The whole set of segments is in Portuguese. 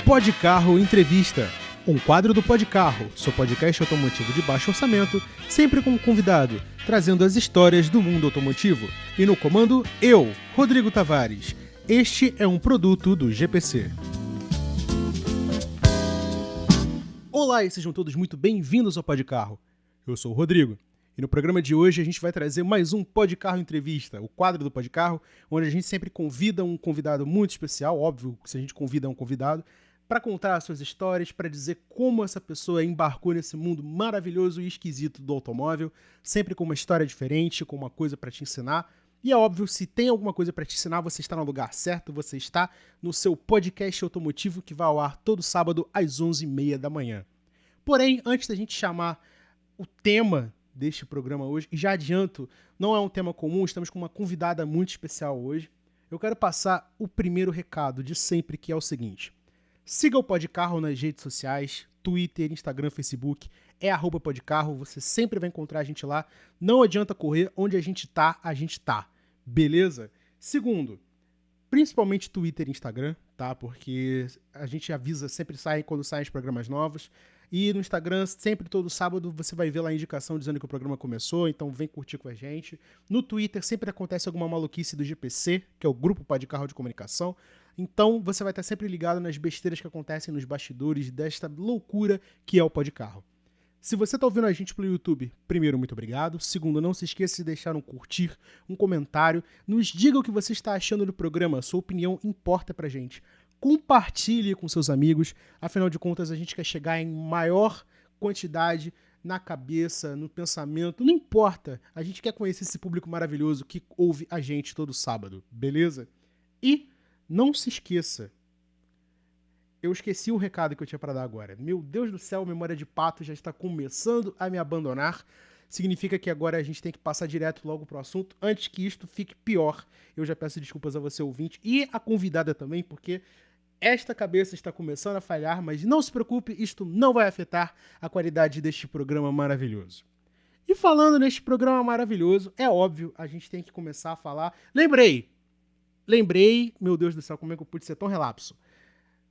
Podcarro Entrevista, um quadro do Podcarro, seu podcast automotivo de baixo orçamento, sempre com um convidado, trazendo as histórias do mundo automotivo. E no comando, eu, Rodrigo Tavares. Este é um produto do GPC. Olá e sejam todos muito bem-vindos ao Podcarro. Eu sou o Rodrigo. E no programa de hoje a gente vai trazer mais um Podcarro Entrevista, o quadro do Podcarro, onde a gente sempre convida um convidado muito especial, óbvio que se a gente convida um convidado, para contar as suas histórias, para dizer como essa pessoa embarcou nesse mundo maravilhoso e esquisito do automóvel, sempre com uma história diferente, com uma coisa para te ensinar. E é óbvio, se tem alguma coisa para te ensinar, você está no lugar certo, você está no seu podcast automotivo que vai ao ar todo sábado às 11h30 da manhã. Porém, antes da gente chamar o tema deste programa hoje, e já adianto, não é um tema comum, estamos com uma convidada muito especial hoje. Eu quero passar o primeiro recado de sempre, que é o seguinte: siga o Podcarro nas redes sociais, Twitter, Instagram, Facebook, é @podcarro, você sempre vai encontrar a gente lá, não adianta correr, onde a gente tá, beleza? Segundo, principalmente Twitter e Instagram, tá? Porque a gente avisa, sempre sai quando saem os programas novos. E no Instagram, sempre todo sábado, você vai ver lá a indicação dizendo que o programa começou, então vem curtir com a gente. No Twitter sempre acontece alguma maluquice do GPC, que é o Grupo Podcarro de Comunicação. Então você vai estar sempre ligado nas besteiras que acontecem nos bastidores desta loucura que é o Podcarro. Se você está ouvindo a gente pelo YouTube, primeiro, muito obrigado. Segundo, não se esqueça de deixar um curtir, um comentário. Nos diga o que você está achando do programa, sua opinião importa pra gente. Compartilhe com seus amigos, afinal de contas a gente quer chegar em maior quantidade na cabeça, no pensamento, não importa, a gente quer conhecer esse público maravilhoso que ouve a gente todo sábado, beleza? E não se esqueça, eu esqueci o recado que eu tinha para dar agora, meu Deus do céu, a memória de pato já está começando a me abandonar, significa que agora a gente tem que passar direto logo pro assunto, antes que isto fique pior. Eu já peço desculpas a você, ouvinte, e a convidada também, porque esta cabeça está começando a falhar, mas não se preocupe, isto não vai afetar a qualidade deste programa maravilhoso. E falando neste programa maravilhoso, é óbvio, a gente tem que começar a falar... Lembrei, meu Deus do céu, como é que eu pude ser tão relapso?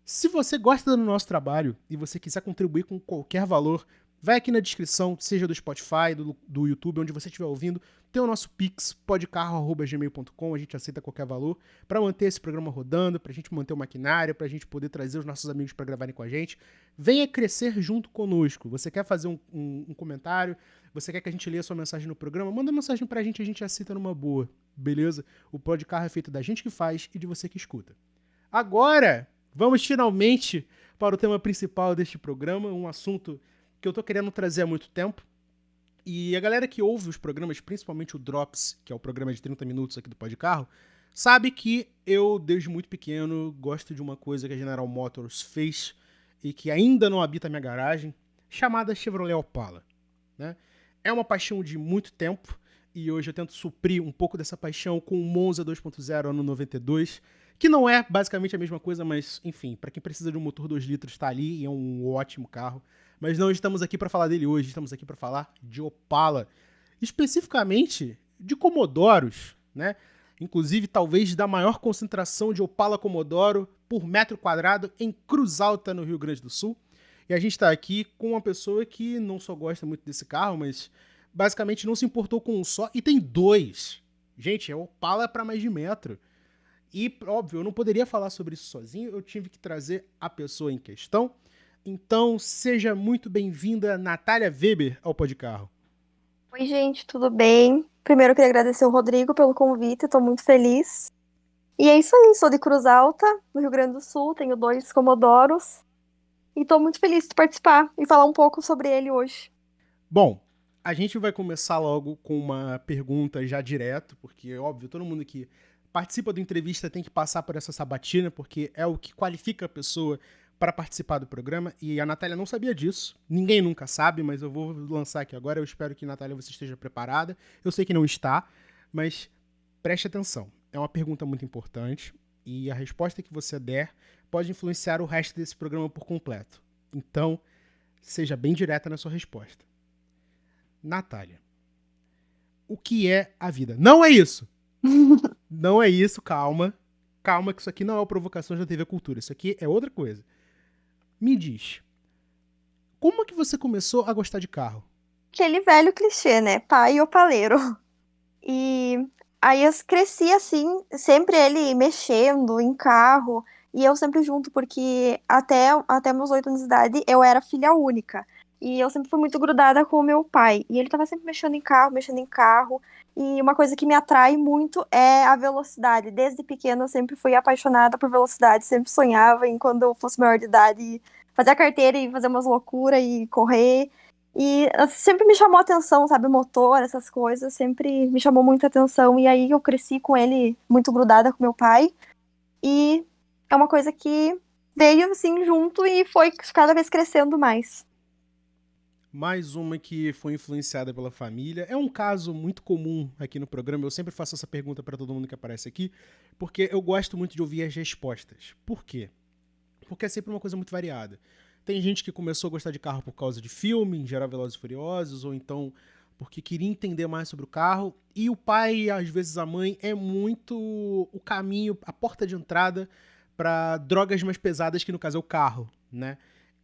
Se você gosta do nosso trabalho e você quiser contribuir com qualquer valor, vai aqui na descrição, seja do Spotify, do YouTube, onde você estiver ouvindo, tem o nosso Pix, podcarro@gmail.com, a gente aceita qualquer valor, para manter esse programa rodando, para a gente manter o maquinário, para a gente poder trazer os nossos amigos para gravarem com a gente. Venha crescer junto conosco. Você quer fazer um comentário? Você quer que a gente leia a sua mensagem no programa? Manda mensagem para a gente aceita numa boa, beleza? O Podcarro é feito da gente que faz e de você que escuta. Agora, vamos finalmente para o tema principal deste programa, um assunto que eu tô querendo trazer há muito tempo. E a galera que ouve os programas, principalmente o Drops, que é o programa de 30 minutos aqui do Podcarro, sabe que eu, desde muito pequeno, gosto de uma coisa que a General Motors fez e que ainda não habita a minha garagem, chamada Chevrolet Opala, né? É uma paixão de muito tempo e hoje eu tento suprir um pouco dessa paixão com o Monza 2.0 ano 92, que não é basicamente a mesma coisa, mas, enfim, para quem precisa de um motor 2 litros, tá ali e é um ótimo carro. Mas não estamos aqui para falar dele hoje, estamos aqui para falar de Opala, especificamente de Comodoros, né? Inclusive, talvez da maior concentração de Opala Comodoro por metro quadrado em Cruz Alta, no Rio Grande do Sul. E a gente está aqui com uma pessoa que não só gosta muito desse carro, mas basicamente não se importou com um só e tem dois. Gente, é Opala para mais de metro. E, óbvio, eu não poderia falar sobre isso sozinho, eu tive que trazer a pessoa em questão. Então, seja muito bem-vinda, Natália Weber, ao Podcarro. Oi, gente, tudo bem? Primeiro, eu queria agradecer o Rodrigo pelo convite, estou muito feliz. E é isso aí, sou de Cruz Alta, no Rio Grande do Sul, tenho 2 Comodoros e estou muito feliz de participar e falar um pouco sobre ele hoje. Bom, a gente vai começar logo com uma pergunta já direto, porque, óbvio, todo mundo que participa da entrevista tem que passar por essa sabatina, porque é o que qualifica a pessoa para participar do programa, e a Natália não sabia disso, ninguém nunca sabe, mas eu vou lançar aqui agora, eu espero que, Natália, você esteja preparada, eu sei que não está, mas preste atenção, é uma pergunta muito importante, e a resposta que você der pode influenciar o resto desse programa por completo, então seja bem direta na sua resposta. Natália, o que é a vida? Não é isso! Não é isso, calma. calma que isso aqui não é uma provocação da TV Cultura, isso aqui é outra coisa. Me diz, como é que você começou a gostar de carro? Aquele velho clichê, né? Pai opaleiro. E aí eu cresci assim, sempre ele mexendo em carro, e eu sempre junto, porque até meus 8 anos de idade eu era filha única. E eu sempre fui muito grudada com o meu pai. E ele tava sempre mexendo em carro, mexendo em carro. E uma coisa que me atrai muito é a velocidade. Desde pequena eu sempre fui apaixonada por velocidade, sempre sonhava em quando eu fosse maior de idade fazer a carteira e fazer umas loucuras e correr. E sempre me chamou a atenção, sabe, motor, essas coisas, sempre me chamou muita atenção. E aí eu cresci com ele muito grudada com meu pai. E é uma coisa que veio assim junto e foi cada vez crescendo mais. Mais uma que foi influenciada pela família. É um caso muito comum aqui no programa. Eu sempre faço essa pergunta para todo mundo que aparece aqui, porque eu gosto muito de ouvir as respostas. Por quê? Porque é sempre uma coisa muito variada. Tem gente que começou a gostar de carro por causa de filme, em geral Velozes e Furiosos, ou então porque queria entender mais sobre o carro. E o pai, às vezes a mãe, é muito o caminho, a porta de entrada para drogas mais pesadas, que no caso é o carro, né?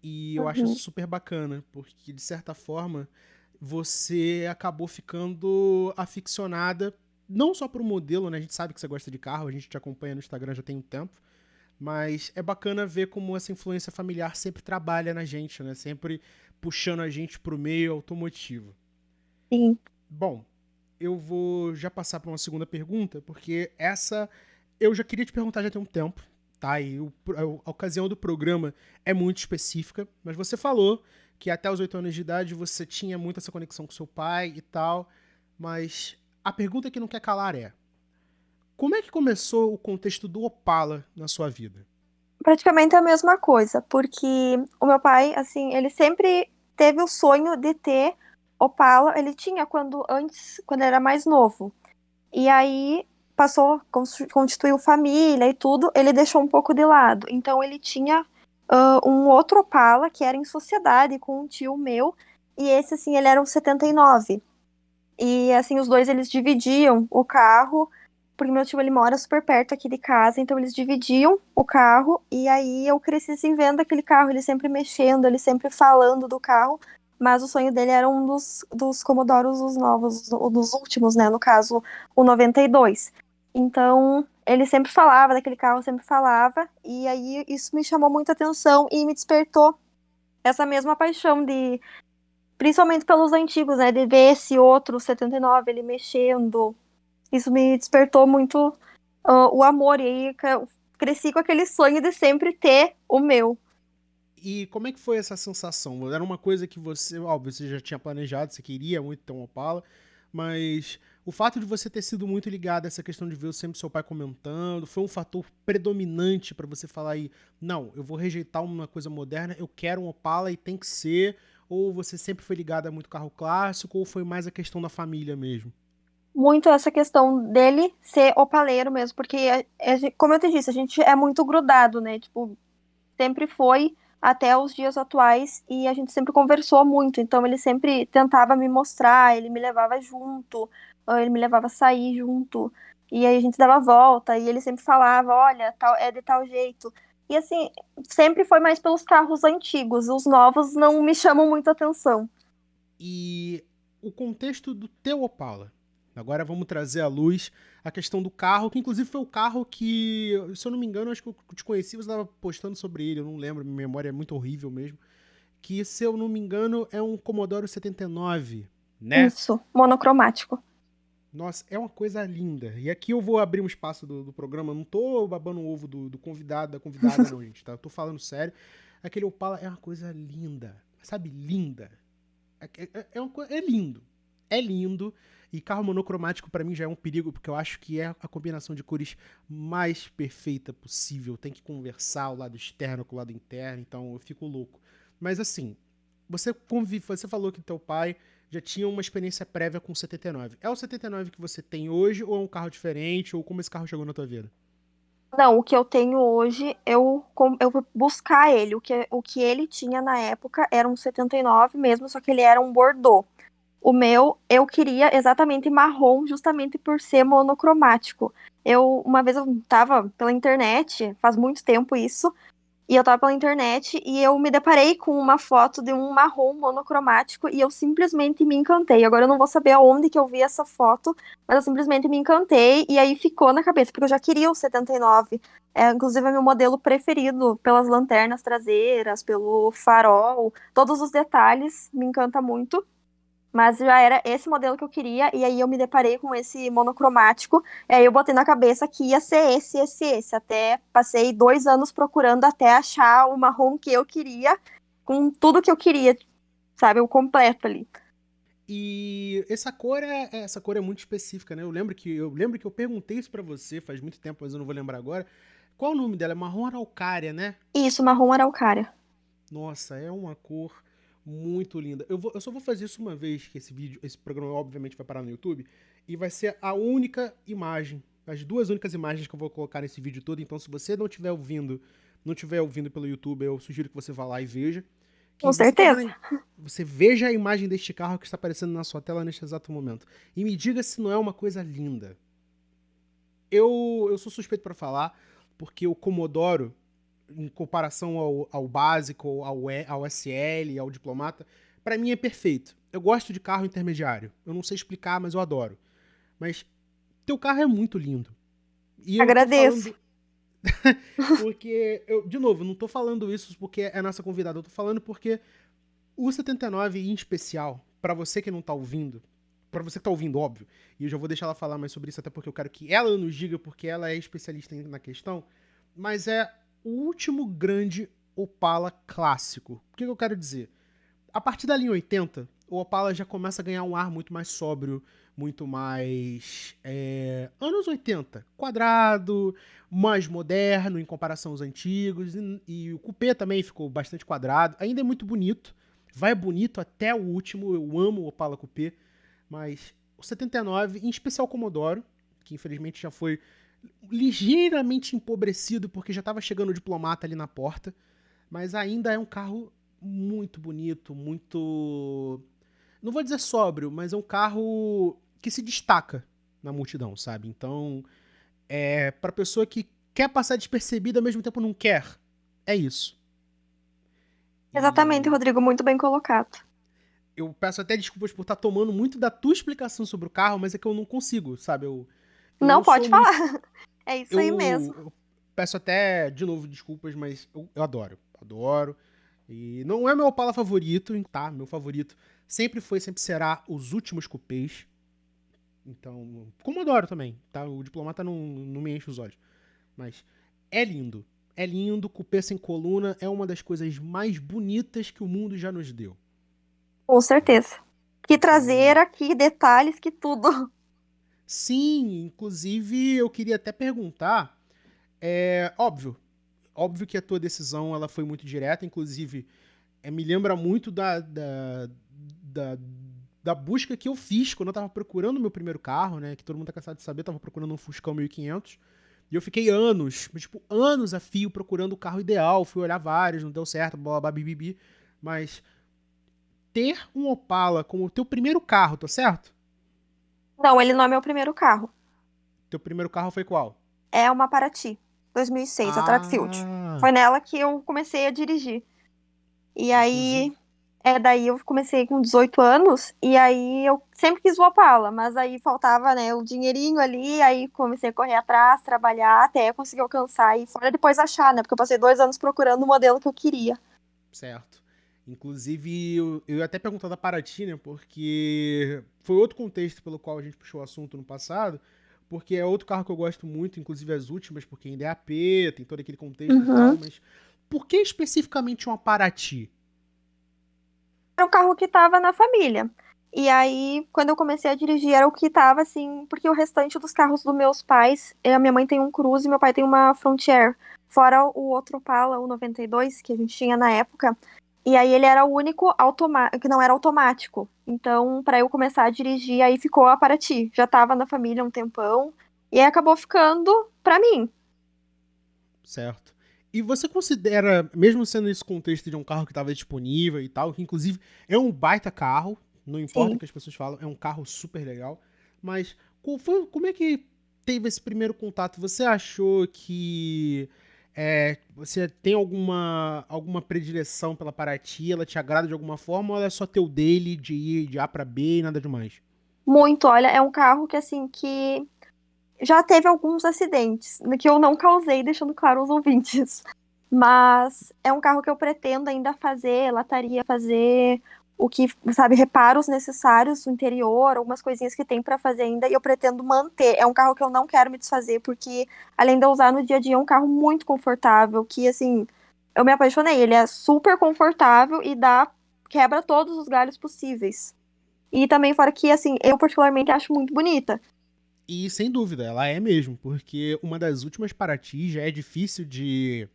E eu acho isso Uhum. super bacana, porque de certa forma você acabou ficando aficionada, não só pro modelo, né? A gente sabe que você gosta de carro, a gente te acompanha no Instagram já tem um tempo, mas é bacana ver como essa influência familiar sempre trabalha na gente, né? Sempre puxando a gente pro meio automotivo. Sim. Bom, eu vou já passar para uma segunda pergunta, porque essa eu já queria te perguntar já tem um tempo, tá? E a ocasião do programa é muito específica, mas você falou que até os 8 anos de idade você tinha muito essa conexão com seu pai e tal, mas a pergunta que não quer calar é: como é que começou o contexto do Opala na sua vida? Praticamente a mesma coisa, porque o meu pai, assim, ele sempre teve o sonho de ter Opala, ele tinha quando era mais novo. E aí passou, constituiu família e tudo, ele deixou um pouco de lado. Então ele tinha um outro Opala que era em sociedade com um tio meu, e esse assim, ele era um 79. E assim, os dois eles dividiam o carro, porque meu tio ele mora super perto aqui de casa, então eles dividiam o carro e aí eu cresci assim vendo aquele carro, ele sempre mexendo, ele sempre falando do carro, mas o sonho dele era um dos Commodoros, os novos, dos últimos, né, no caso, o 92. Então, ele sempre falava daquele carro, sempre falava, e aí isso me chamou muita atenção e me despertou essa mesma paixão de principalmente pelos antigos, né? De ver esse outro 79, ele mexendo. Isso me despertou muito o amor. E aí eu cresci com aquele sonho de sempre ter o meu. E como é que foi essa sensação? Era uma coisa que você, óbvio, você já tinha planejado, você queria muito ter um Opala, mas o fato de você ter sido muito ligado a essa questão de ver sempre seu pai comentando, foi um fator predominante para você falar aí, não, eu vou rejeitar uma coisa moderna, eu quero um Opala e tem que ser, ou você sempre foi ligado a muito carro clássico, ou foi mais a questão da família mesmo? Muito essa questão dele ser opaleiro mesmo, porque, como eu te disse, a gente é muito grudado, né? Tipo, sempre foi até os dias atuais e a gente sempre conversou muito. Então ele sempre tentava me mostrar, ele me levava junto, ele me levava a sair junto. E aí a gente dava volta e ele sempre falava, olha, tal, é de tal jeito. E assim, sempre foi mais pelos carros antigos. Os novos não me chamam muito atenção. E o contexto do teu Opala. Agora vamos trazer à luz a questão do carro, que inclusive foi o carro que, se eu não me engano, acho que eu te conheci, você estava postando sobre ele, eu não lembro, minha memória é muito horrível mesmo. Que, se eu não me engano, é um Commodore 79, né? Isso, monocromático. Nossa, é uma coisa linda. E aqui eu vou abrir um espaço do programa, eu não tô babando o ovo do convidado, da convidada, não, gente, tá? Eu tô falando sério. Aquele Opala é uma coisa linda, sabe? Linda. É lindo. É lindo. E carro monocromático pra mim já é um perigo, porque eu acho que é a combinação de cores mais perfeita possível. Tem que conversar o lado externo com o lado interno, então eu fico louco. Mas assim, você falou que teu pai já tinha uma experiência prévia com o 79. É o 79 que você tem hoje ou é um carro diferente? Ou como esse carro chegou na tua vida? Não, o que eu tenho hoje, eu vou buscar ele. O que ele tinha na época era um 79 mesmo, só que ele era um Bordeaux. O meu, eu queria exatamente marrom, justamente por ser monocromático. Uma vez eu tava pela internet, faz muito tempo isso, e eu tava pela internet e eu me deparei com uma foto de um marrom monocromático e eu simplesmente me encantei. Agora eu não vou saber aonde que eu vi essa foto, mas eu simplesmente me encantei e aí ficou na cabeça, porque eu já queria o 79. Inclusive é meu modelo preferido pelas lanternas traseiras, pelo farol, todos os detalhes, me encanta muito. Mas já era esse modelo que eu queria, e aí eu me deparei com esse monocromático, e aí eu botei na cabeça que ia ser esse. Até passei 2 anos procurando até achar o marrom que eu queria, com tudo que eu queria, sabe? O completo ali. E essa cor é muito específica, né? Eu lembro que eu perguntei isso pra você faz muito tempo, mas eu não vou lembrar agora. Qual o nome dela? É marrom araucária, né? Isso, marrom araucária. Nossa, é uma cor muito linda. Eu só vou fazer isso uma vez, que esse programa obviamente vai parar no YouTube, e vai ser a única imagem, as duas únicas imagens que eu vou colocar nesse vídeo todo. Então, se você não estiver ouvindo pelo YouTube, eu sugiro que você vá lá e veja. Que Com você tá vendo certeza. aí, você veja a imagem deste carro que está aparecendo na sua tela neste exato momento. E me diga se não é uma coisa linda. Eu sou suspeito para falar, porque o Commodoro, em comparação ao básico, ao SL, ao diplomata, pra mim é perfeito. Eu gosto de carro intermediário. Eu não sei explicar, mas eu adoro. Mas teu carro é muito lindo. E eu tô Agradeço. falando porque de novo, não tô falando isso porque é nossa convidada, eu tô falando porque o 79 em especial, pra você que não tá ouvindo, pra você que tá ouvindo, óbvio, e eu já vou deixar ela falar mais sobre isso até porque eu quero que ela nos diga porque ela é especialista na questão, mas é o último grande Opala clássico. O que eu quero dizer? A partir da linha 80, o Opala já começa a ganhar um ar muito mais sóbrio, muito mais anos 80, quadrado, mais moderno em comparação aos antigos, e o Coupé também ficou bastante quadrado, ainda é muito bonito, vai bonito até o último, eu amo o Opala Coupé, mas o 79, em especial o Commodoro, que infelizmente já foi ligeiramente empobrecido porque já estava chegando o diplomata ali na porta, mas ainda é um carro muito bonito, muito. Não vou dizer sóbrio, mas é um carro que se destaca na multidão, sabe? Então, pra pessoa que quer passar despercebida ao mesmo tempo não quer, é isso. Exatamente, E Rodrigo, muito bem colocado. eu peço até desculpas por estar tomando muito da tua explicação sobre o carro, mas é que eu não consigo, sabe? Eu Não não sou pode muito. falar. É isso aí mesmo. Eu peço até de novo desculpas, mas eu adoro. Adoro. E não é meu Opala favorito, tá? Meu favorito sempre foi, sempre será os últimos cupês. Então, Commodoro também, tá? O Diplomata não me enche os olhos. Mas é lindo. É lindo, cupê sem coluna é uma das coisas mais bonitas que o mundo já nos deu. Com certeza. Que Então, traseira, que detalhes, que tudo. sim, inclusive eu queria até perguntar, óbvio que a tua decisão ela foi muito direta, inclusive me lembra muito da, da busca que eu fiz quando eu tava procurando o meu primeiro carro, né? Que todo mundo tá cansado de saber, eu tava procurando um Fuscão 1500. E eu fiquei anos, tipo, anos a fio procurando o carro ideal. Fui olhar vários, não deu certo, blá, blá, blá, bibibi. Mas ter um Opala como teu primeiro carro, tá certo? Não, ele não é meu primeiro carro. Teu primeiro carro foi qual? É uma Paraty, 2006, a Trackfield. Ah, Foi nela que eu comecei a dirigir. E inclusive, aí, daí eu comecei com 18 anos, e aí eu sempre quis o Opala, mas aí faltava, né, o dinheirinho ali, aí comecei a correr atrás, trabalhar, até eu conseguir alcançar e fora depois achar, né, porque eu passei 2 anos procurando o modelo que eu queria. certo. Inclusive, eu ia até perguntar da Paraty, né? Porque foi outro contexto pelo qual a gente puxou o assunto no passado. Porque é outro carro que eu gosto muito, inclusive as últimas, porque ainda é AP, tem todo aquele contexto e tal. Uhum. Mas por que especificamente uma Paraty? Era o carro que tava na família. E aí, quando eu comecei a dirigir, era o que tava, assim, porque o restante dos carros dos meus pais, a minha mãe tem um Cruze e meu pai tem uma Frontier. Fora o outro Opala, o 92, que a gente tinha na época. E aí ele era o único que não era automático. Então, para eu começar a dirigir, aí ficou a Paraty. Já tava na família um tempão. E aí acabou ficando pra mim. Certo. E você considera, mesmo sendo esse contexto de um carro que estava disponível e tal, que inclusive é um baita carro, não importa o Sim. que as pessoas falam, é um carro super legal, mas como é que teve esse primeiro contato, você achou que você tem alguma predileção pela Paraty? Ela te agrada de alguma forma ou ela é só teu daily de ir de A pra B e nada demais? Muito, olha, é um carro que assim que já teve alguns acidentes, que eu não causei, deixando claro aos ouvintes. Mas é um carro que eu pretendo ainda fazer, lataria, fazer o que, sabe, reparos necessários no interior, algumas coisinhas que tem pra fazer ainda, e eu pretendo manter. É um carro que eu não quero me desfazer, porque além de eu usar no dia a dia, é um carro muito confortável, que assim, eu me apaixonei. Ele é super confortável e quebra todos os galhos possíveis. E também fora que, assim, eu particularmente acho muito bonita. E sem dúvida, ela é mesmo, porque uma das últimas Paraty já é difícil de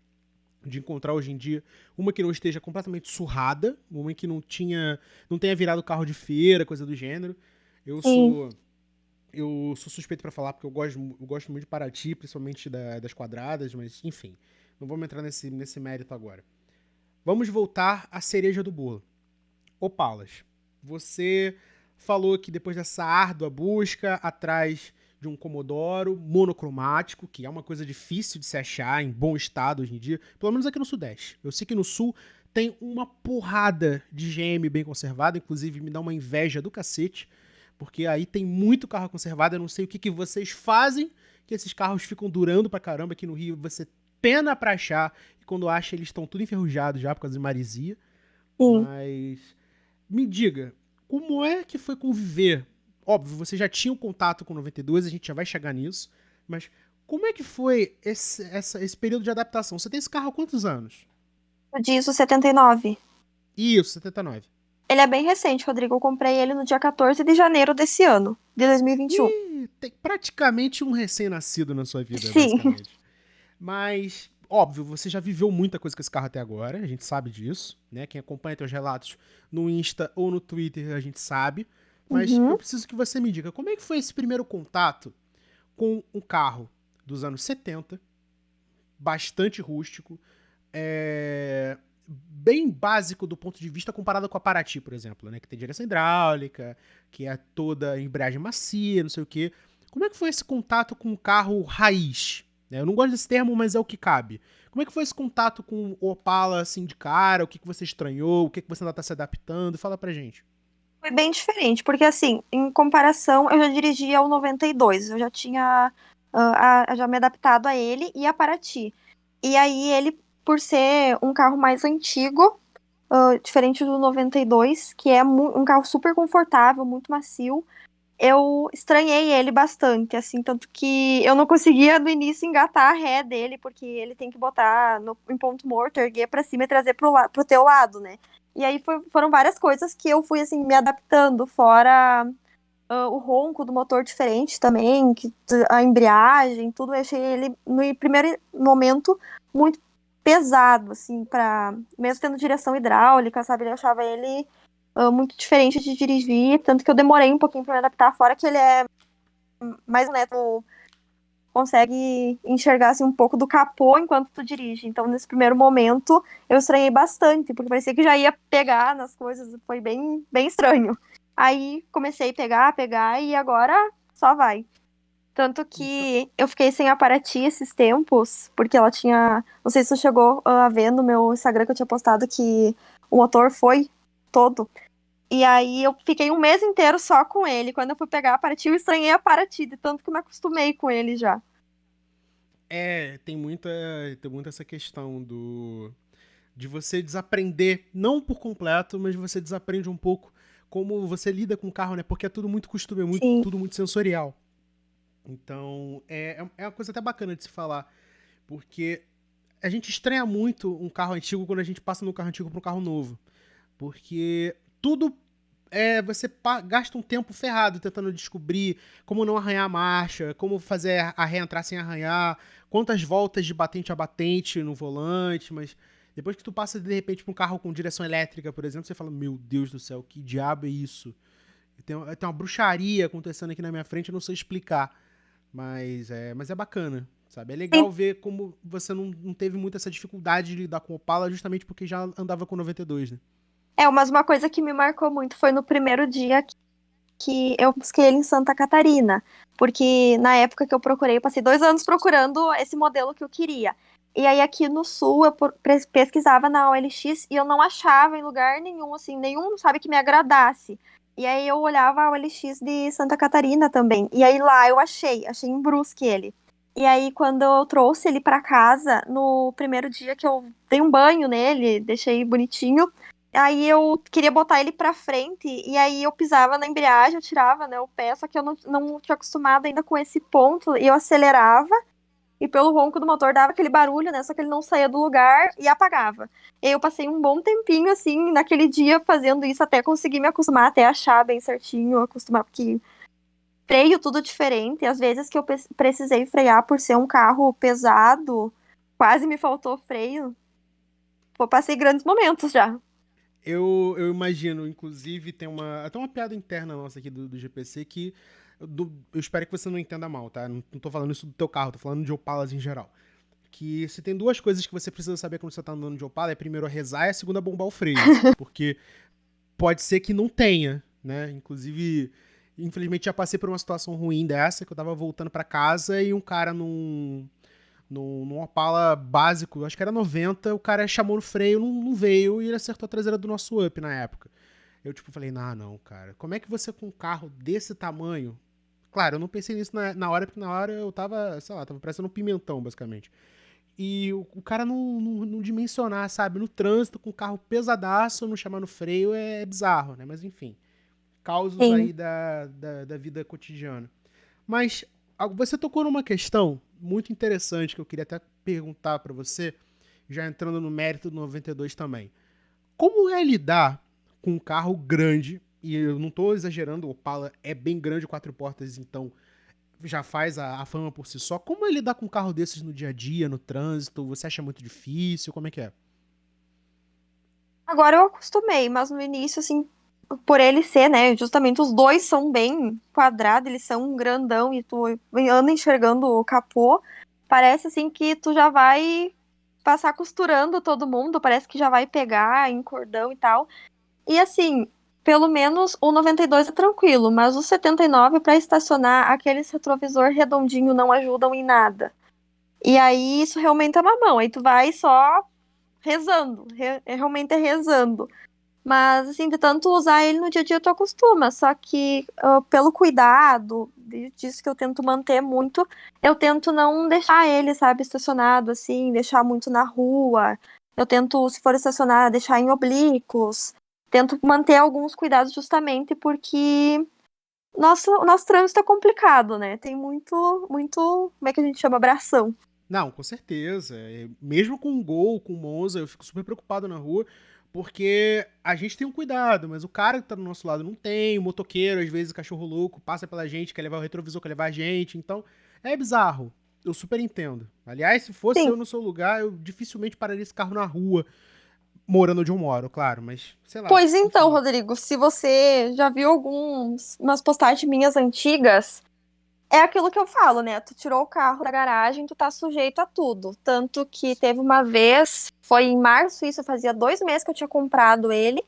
encontrar hoje em dia uma que não esteja completamente surrada, uma que não tenha virado carro de feira, coisa do gênero. Eu Sim. sou eu sou suspeito pra falar porque eu gosto muito de Paraty, principalmente das quadradas, mas enfim, não vamos entrar nesse mérito agora. Vamos voltar à cereja do bolo. Opalas. Você falou que depois dessa árdua busca atrás de um Commodoro monocromático, que é uma coisa difícil de se achar em bom estado hoje em dia, pelo menos aqui no Sudeste. Eu sei que no Sul tem uma porrada de GM bem conservado, inclusive me dá uma inveja do cacete, porque aí tem muito carro conservado, eu não sei o que vocês fazem, que esses carros ficam durando pra caramba. Aqui no Rio você pena pra achar, e quando acha eles estão tudo enferrujados já por causa de marisia. Sim. Mas me diga, como é que foi conviver? Óbvio, você já tinha um contato com o 92, a gente já vai chegar nisso, mas como é que foi esse período de adaptação? Você tem esse carro há quantos anos? O Disso 79. Isso, 79. Ele é bem recente, Rodrigo. Eu comprei ele no dia 14 de janeiro desse ano, de 2021. E tem praticamente um recém-nascido na sua vida, Sim. basicamente. Mas, óbvio, você já viveu muita coisa com esse carro até agora, a gente sabe disso, né? Quem acompanha teus relatos no Insta ou no Twitter, a gente sabe. Mas eu Uhum. preciso que você me diga, como é que foi esse primeiro contato com um carro dos anos 70, bastante rústico, bem básico do ponto de vista comparado com a Paraty, por exemplo, né? Que tem direção hidráulica, que é toda embreagem macia, não sei o quê. Como é que foi esse contato com um carro raiz? Né? Eu não gosto desse termo, mas é o que cabe. Como é que foi esse contato com o Opala, assim, de cara? O que você estranhou? O que você ainda tá se adaptando? Fala pra gente. Foi bem diferente, porque assim, em comparação, eu já dirigia o 92, eu já tinha já me adaptado a ele e a Paraty. E aí ele, por ser um carro mais antigo, diferente do 92, que é um carro super confortável, muito macio, eu estranhei ele bastante, assim, tanto que eu não conseguia no início engatar a ré dele, porque ele tem que botar em ponto morto, erguer pra cima e trazer pro teu lado, né? E aí foram várias coisas que eu fui, assim, me adaptando, fora o ronco do motor diferente também, a embreagem, tudo, eu achei ele, no primeiro momento, muito pesado, assim, mesmo tendo direção hidráulica, sabe? Eu achava ele muito diferente de dirigir, tanto que eu demorei um pouquinho pra me adaptar, fora que ele é mais neto, consegue enxergar assim, um pouco do capô enquanto tu dirige. Então, nesse primeiro momento, eu estranhei bastante, porque parecia que já ia pegar nas coisas, foi bem, bem estranho. Aí comecei a pegar, e agora só vai. Tanto Então, que eu fiquei sem a Paraty esses tempos, porque ela tinha. Não sei se você chegou a ver no meu Instagram que eu tinha postado que o motor foi todo. E aí eu fiquei um mês inteiro só com ele. Quando eu fui pegar a Paraty, eu estranhei a Paraty, de tanto que eu me acostumei com ele já. tem muita essa questão de você desaprender, não por completo, mas você desaprende um pouco como você lida com o carro, né? Porque é tudo muito costume, Sim. tudo muito sensorial. Então, é uma coisa até bacana de se falar, porque a gente estranha muito um carro antigo quando a gente passa no carro antigo para um carro novo. Porque tudo você gasta um tempo ferrado tentando descobrir como não arranhar a marcha, como fazer a ré entrar sem arranhar, quantas voltas de batente a batente no volante, mas depois que tu passa de repente pra um carro com direção elétrica, por exemplo, você fala, meu Deus do céu, que diabo é isso? Tem uma bruxaria acontecendo aqui na minha frente, eu não sei explicar, mas é bacana, sabe? É Sim. legal ver como você não teve muita essa dificuldade de lidar com o Opala justamente porque já andava com 92, né? Mas uma coisa que me marcou muito foi no primeiro dia que eu busquei ele em Santa Catarina, porque na época que eu procurei, eu passei 2 anos procurando esse modelo que eu queria. E aí aqui no sul eu pesquisava na OLX e eu não achava em lugar nenhum, assim, nenhum, sabe, que me agradasse. E aí eu olhava a OLX de Santa Catarina também. E aí lá eu achei em Brusque ele. E aí quando eu trouxe ele pra casa, no primeiro dia que eu dei um banho nele, deixei bonitinho, aí eu queria botar ele pra frente, e aí eu pisava na embreagem, eu tirava, né, o pé, só que eu não tinha acostumado ainda com esse ponto, e eu acelerava, e pelo ronco do motor dava aquele barulho, né, só que ele não saía do lugar e apagava. E aí eu passei um bom tempinho, assim, naquele dia fazendo isso, até conseguir me acostumar, até achar bem certinho, acostumar, porque freio tudo diferente, e às vezes que eu precisei frear por ser um carro pesado, quase me faltou freio, pô, passei grandes momentos já. Eu imagino, inclusive, tem até uma piada interna nossa aqui do GPC que eu espero que você não entenda mal, tá? Não tô falando isso do teu carro, tô falando de Opalas em geral. Que se tem duas coisas que você precisa saber quando você tá andando de Opala, é primeiro a rezar e a segunda bombar o freio. Porque pode ser que não tenha, né? Inclusive, infelizmente já passei por uma situação ruim dessa, que eu tava voltando pra casa e um cara num Opala básico, acho que era 90, o cara chamou no freio, não veio e ele acertou a traseira do nosso Up na época. Eu, tipo, falei, não, cara, como é que você com um carro desse tamanho... Claro, eu não pensei nisso na hora, porque na hora eu tava, sei lá, tava parecendo um pimentão, basicamente. E o cara não dimensionar, sabe? No trânsito, com um carro pesadaço, não chamar no freio, é bizarro, né? Mas enfim, causos aí Sim. da vida cotidiana. Mas você tocou numa questão muito interessante que eu queria até perguntar pra você, já entrando no mérito do 92 também. Como é lidar com um carro grande, e eu não tô exagerando, o Opala é bem grande, 4 portas, então já faz a fama por si só. Como é lidar com um carro desses no dia a dia, no trânsito? Você acha muito difícil? Como é que é? Agora eu acostumei, mas no início, assim, por ele ser, né, justamente os dois são bem quadrados, eles são um grandão e tu anda enxergando o capô, parece assim que tu já vai passar costurando todo mundo, parece que já vai pegar em cordão e tal. E assim, pelo menos o 92 é tranquilo, mas o 79 para estacionar, aqueles retrovisor redondinho não ajudam em nada. E aí isso realmente é mamão, aí tu vai só rezando, realmente é rezando. Mas, assim, de tanto usar ele no dia a dia, tu acostuma. Só que, pelo cuidado, disso que eu tento manter muito, eu tento não deixar ele, sabe, estacionado, assim, deixar muito na rua. Eu tento, se for estacionar, deixar em oblíquos. Tento manter alguns cuidados justamente porque o nosso trânsito é complicado, né? Tem muito, como é que a gente chama? Abração. Não, com certeza. Mesmo com o Gol, com o Monza, eu fico super preocupado na rua, porque a gente tem um cuidado, mas o cara que tá do nosso lado não tem, o motoqueiro, às vezes, cachorro louco, passa pela gente, quer levar o retrovisor, quer levar a gente, então é bizarro. Eu super entendo. Aliás, se fosse Sim. eu no seu lugar, eu dificilmente pararia esse carro na rua, morando onde eu moro, claro, mas sei lá, Pois então, enfim. Rodrigo, se você já viu umas postagens minhas antigas, é aquilo que eu falo, né? Tu tirou o carro da garagem, tu tá sujeito a tudo. Tanto que teve uma vez, foi em março, isso fazia 2 meses que eu tinha comprado ele.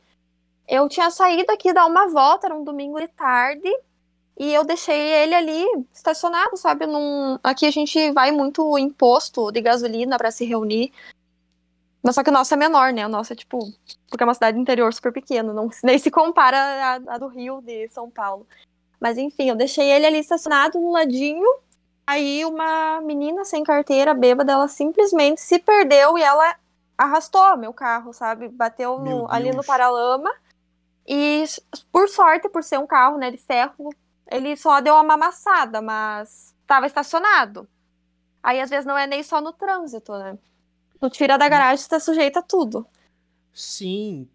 Eu tinha saído aqui dar uma volta, era um domingo de tarde, e eu deixei ele ali estacionado, sabe? Aqui a gente vai muito em posto de gasolina pra se reunir. Mas só que o nosso é menor, né? O nosso é tipo, porque é uma cidade interior super pequena, não, nem se compara a do Rio, de São Paulo. Mas enfim, eu deixei ele ali estacionado no ladinho. Aí uma menina sem carteira, bêbada, ela simplesmente se perdeu e ela arrastou meu carro, sabe? Bateu Meu ali no Deus. paralama. E por sorte, por ser um carro, né, de ferro, ele só deu uma amassada, mas estava estacionado. Aí às vezes não é nem só no trânsito, né? Tu tira da garagem, tu tá sujeito a tudo. Sim.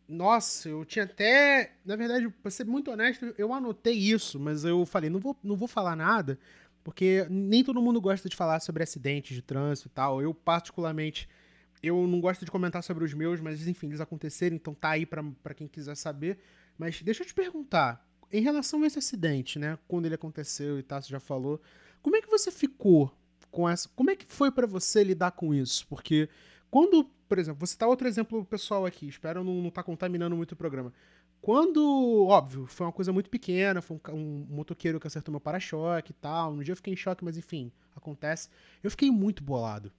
Nossa, eu tinha até. Na verdade, pra ser muito honesto, eu anotei isso, mas eu falei, não vou falar nada, porque nem todo mundo gosta de falar sobre acidentes de trânsito e tal. Eu, particularmente, eu não gosto de comentar sobre os meus, mas enfim, eles aconteceram, então tá aí pra quem quiser saber. Mas deixa eu te perguntar, em relação a esse acidente, né? Quando ele aconteceu e tal, você já falou, como é que você ficou com essa. Como é que foi pra você lidar com isso? Porque quando, por exemplo, vou citar outro exemplo pessoal aqui, espero não estar contaminando muito o programa. Quando, óbvio, foi uma coisa muito pequena, foi um motoqueiro que acertou meu para-choque e tal. No dia eu fiquei em choque, mas enfim, acontece. Eu fiquei muito bolado,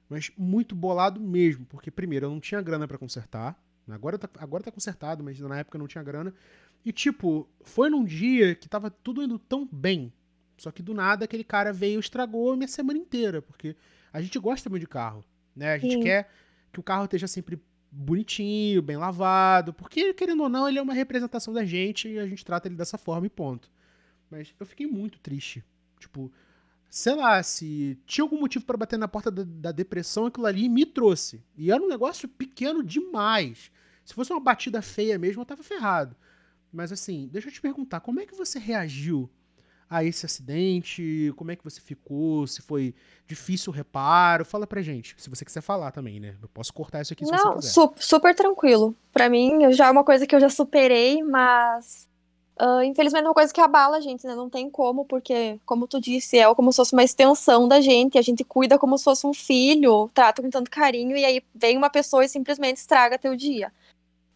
mas muito bolado mesmo, porque primeiro eu não tinha grana pra consertar. Agora tá consertado, mas na época eu não tinha grana. E tipo, foi num dia que tava tudo indo tão bem. Só que do nada aquele cara veio e estragou a minha semana inteira, porque a gente gosta muito de carro, né? A gente Sim. quer que o carro esteja sempre bonitinho, bem lavado, porque querendo ou não, ele é uma representação da gente e a gente trata ele dessa forma e ponto. Mas eu fiquei muito triste. Tipo, sei lá, se tinha algum motivo pra bater na porta da depressão, aquilo ali me trouxe. E era um negócio pequeno demais. Se fosse uma batida feia mesmo, eu tava ferrado. Mas assim, deixa eu te perguntar, como é que você reagiu a esse acidente? Como é que você ficou? Se foi difícil o reparo? Fala pra gente, se você quiser falar também, né? Eu posso cortar isso aqui se você Não, quiser. super tranquilo. Pra mim, já é uma coisa que eu já superei, mas infelizmente é uma coisa que abala a gente, né? Não tem como, porque, como tu disse, é como se fosse uma extensão da gente. A gente cuida como se fosse um filho, trata com tanto carinho, e aí vem uma pessoa e simplesmente estraga teu dia.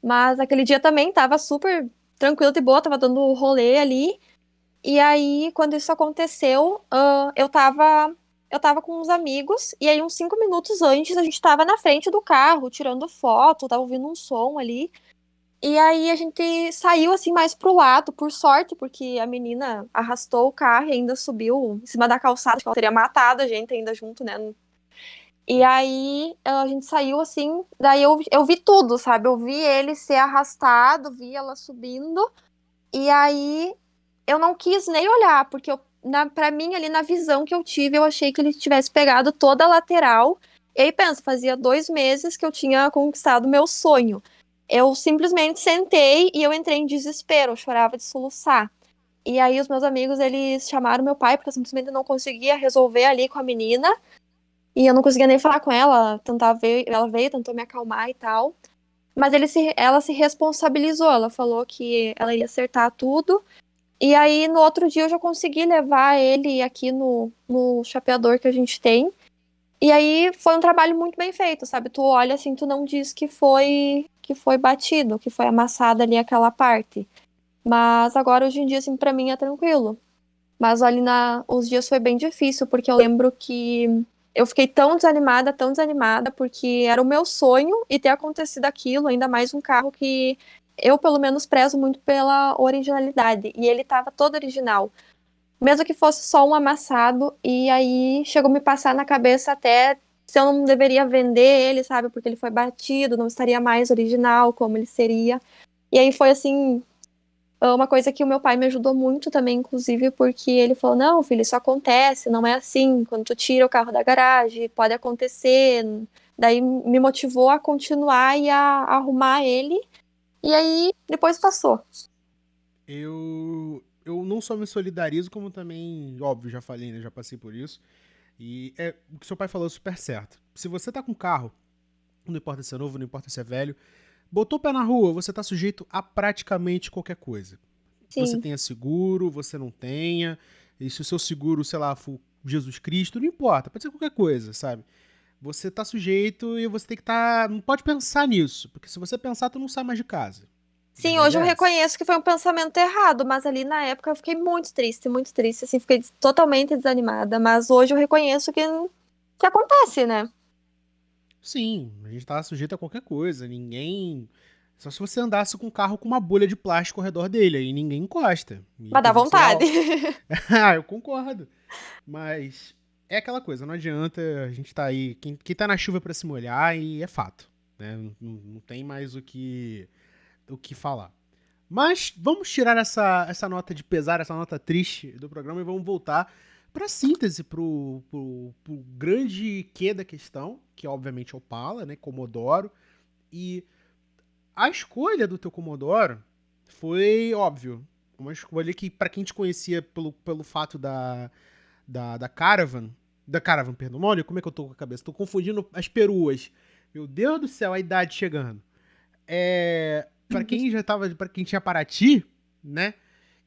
Mas aquele dia também tava super tranquilo, de boa, tava dando rolê ali. E aí, quando isso aconteceu, eu tava com uns amigos, e aí, uns 5 minutos antes, a gente tava na frente do carro, tirando foto, tava ouvindo um som ali. E aí, a gente saiu, assim, mais pro lado, por sorte, porque a menina arrastou o carro e ainda subiu em cima da calçada, acho que ela teria matado a gente ainda junto, né? E aí, a gente saiu, assim, daí eu vi tudo, sabe? Eu vi ele ser arrastado, vi ela subindo, e aí eu não quis nem olhar, porque pra mim, ali na visão que eu tive, eu achei que ele tivesse pegado toda a lateral. E aí, pensa, fazia 2 meses que eu tinha conquistado o meu sonho. Eu simplesmente sentei e eu entrei em desespero, eu chorava de soluçar. E aí, os meus amigos, eles chamaram meu pai, porque eu simplesmente não conseguia resolver ali com a menina. E eu não conseguia nem falar com ela, ela veio, tentou me acalmar e tal. Mas ela se responsabilizou, ela falou que ela ia acertar tudo. E aí, no outro dia, eu já consegui levar ele aqui no chapeador que a gente tem. E aí, foi um trabalho muito bem feito, sabe? Tu olha assim, tu não diz que foi batido, que foi amassada ali aquela parte. Mas agora, hoje em dia, assim, pra mim é tranquilo. Mas ali os dias foi bem difícil, porque eu lembro que eu fiquei tão desanimada, porque era o meu sonho e ter acontecido aquilo, ainda mais um carro que eu, pelo menos, prezo muito pela originalidade. E ele tava todo original. Mesmo que fosse só um amassado, e aí chegou a me passar na cabeça até se eu não deveria vender ele, sabe? Porque ele foi batido, não estaria mais original como ele seria. E aí foi assim, uma coisa que o meu pai me ajudou muito também, inclusive, porque ele falou: não, filho, isso acontece, não é assim. Quando tu tira o carro da garagem, pode acontecer. Daí me motivou a continuar e a arrumar ele. E aí depois passou. Eu não só me solidarizo, como também, óbvio, já falei, né? Já passei por isso. E o que seu pai falou é super certo. Se você tá com carro, não importa se é novo, não importa se é velho, botou o pé na rua, você tá sujeito a praticamente qualquer coisa. Você Sim. tenha seguro, você não tenha, e se o seu seguro, sei lá, for Jesus Cristo, não importa, pode ser qualquer coisa, sabe? Você tá sujeito e você tem que estar. Não pode pensar nisso, porque se você pensar, tu não sai mais de casa. A Sim, verdade hoje é eu essa. reconheço que foi um pensamento errado, mas ali na época eu fiquei muito triste, assim, fiquei totalmente desanimada. Mas hoje eu reconheço que acontece, né? Sim, a gente tá sujeito a qualquer coisa. Ninguém. Só se você andasse com um carro com uma bolha de plástico ao redor dele, aí ninguém encosta. E, Mas dá inclusive, seria. vontade. Ah, eu concordo. Mas é aquela coisa, não adianta a gente tá aí. Quem tá na chuva pra se molhar e é fato. Né? Não tem mais o que falar. Mas vamos tirar essa nota de pesar, essa nota triste do programa e vamos voltar para síntese, pro grande quê da questão, que obviamente é o Opala, né, Commodoro. E a escolha do teu Commodoro foi, óbvio, uma escolha que, para quem te conhecia pelo fato da Caravan, perdão, olha como é que eu tô com a cabeça, tô confundindo as peruas. Meu Deus do céu, a idade chegando. Para quem já tava, para quem tinha Paraty, né?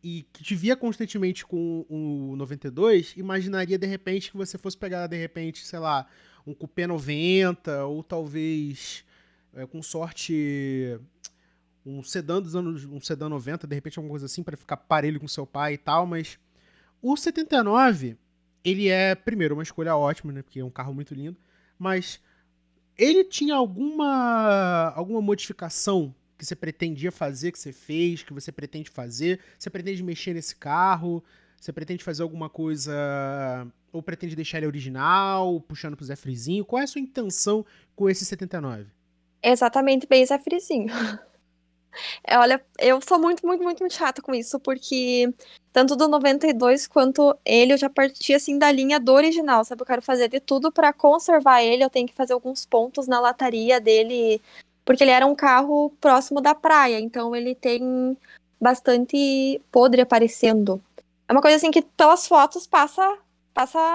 E que te via constantemente com o 92, imaginaria de repente que você fosse pegar de repente, sei lá, um Coupé 90 ou talvez com sorte um sedã um sedã 90, de repente alguma coisa assim, para ficar parelho com seu pai e tal, mas o 79, ele é, primeiro, uma escolha ótima, né, porque é um carro muito lindo, mas ele tinha alguma modificação que você pretendia fazer, que você fez, que você pretende fazer? Você pretende mexer nesse carro? Você pretende fazer alguma coisa, ou pretende deixar ele original, puxando pro Zé Frizinho? Qual é a sua intenção com esse 79? Exatamente bem Zé Frizinho. Olha, eu sou muito, muito, muito, muito chata com isso, porque tanto do 92 quanto ele, eu já parti assim da linha do original, sabe? Eu quero fazer de tudo pra conservar ele, eu tenho que fazer alguns pontos na lataria dele, porque ele era um carro próximo da praia, então ele tem bastante podre aparecendo. É uma coisa assim que pelas fotos passa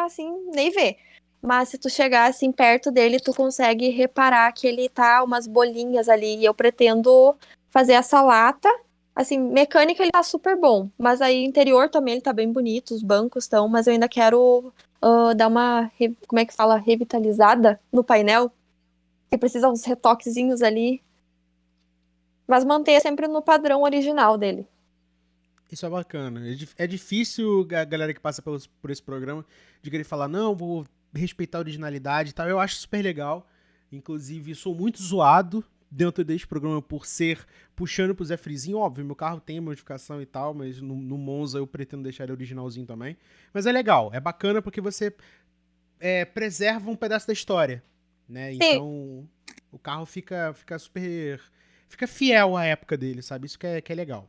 assim, nem vê. Mas se tu chegar assim perto dele, tu consegue reparar que ele tá umas bolinhas ali, e eu pretendo fazer essa lata. Assim, mecânica ele tá super bom, mas aí interior também ele tá bem bonito, os bancos estão, mas eu ainda quero dar uma, como é que fala, revitalizada no painel, que precisa uns retoquezinhos ali, mas manter sempre no padrão original dele. Isso é bacana. É difícil a galera que passa por esse programa de querer falar, não, vou respeitar a originalidade e tal. Eu acho super legal. Inclusive, sou muito zoado dentro deste programa por ser puxando pro Zé Frizinho. Óbvio, meu carro tem modificação e tal, mas no Monza eu pretendo deixar ele originalzinho também. Mas é legal, é bacana porque você preserva um pedaço da história, né? Sim, Então, o carro fica super... Fica fiel à época dele, sabe? Isso que é legal.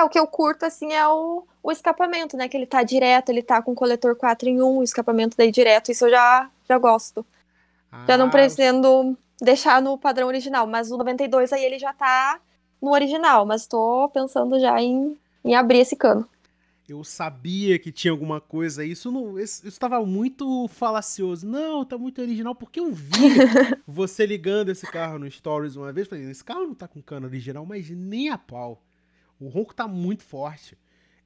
o que eu curto, assim, é o escapamento, né? Que ele tá direto, ele tá com coletor 4 em um, o escapamento daí direto, isso eu já gosto. Já não Ah, pretendo deixar no padrão original, mas o 92 aí ele já tá no original, mas tô pensando já em abrir esse cano. eu sabia que tinha alguma coisa aí. Isso estava muito falacioso. Não, tá muito original, porque eu vi você ligando esse carro no Stories uma vez. Falei, esse carro não tá com cano original, mas nem a pau. O ronco tá muito forte.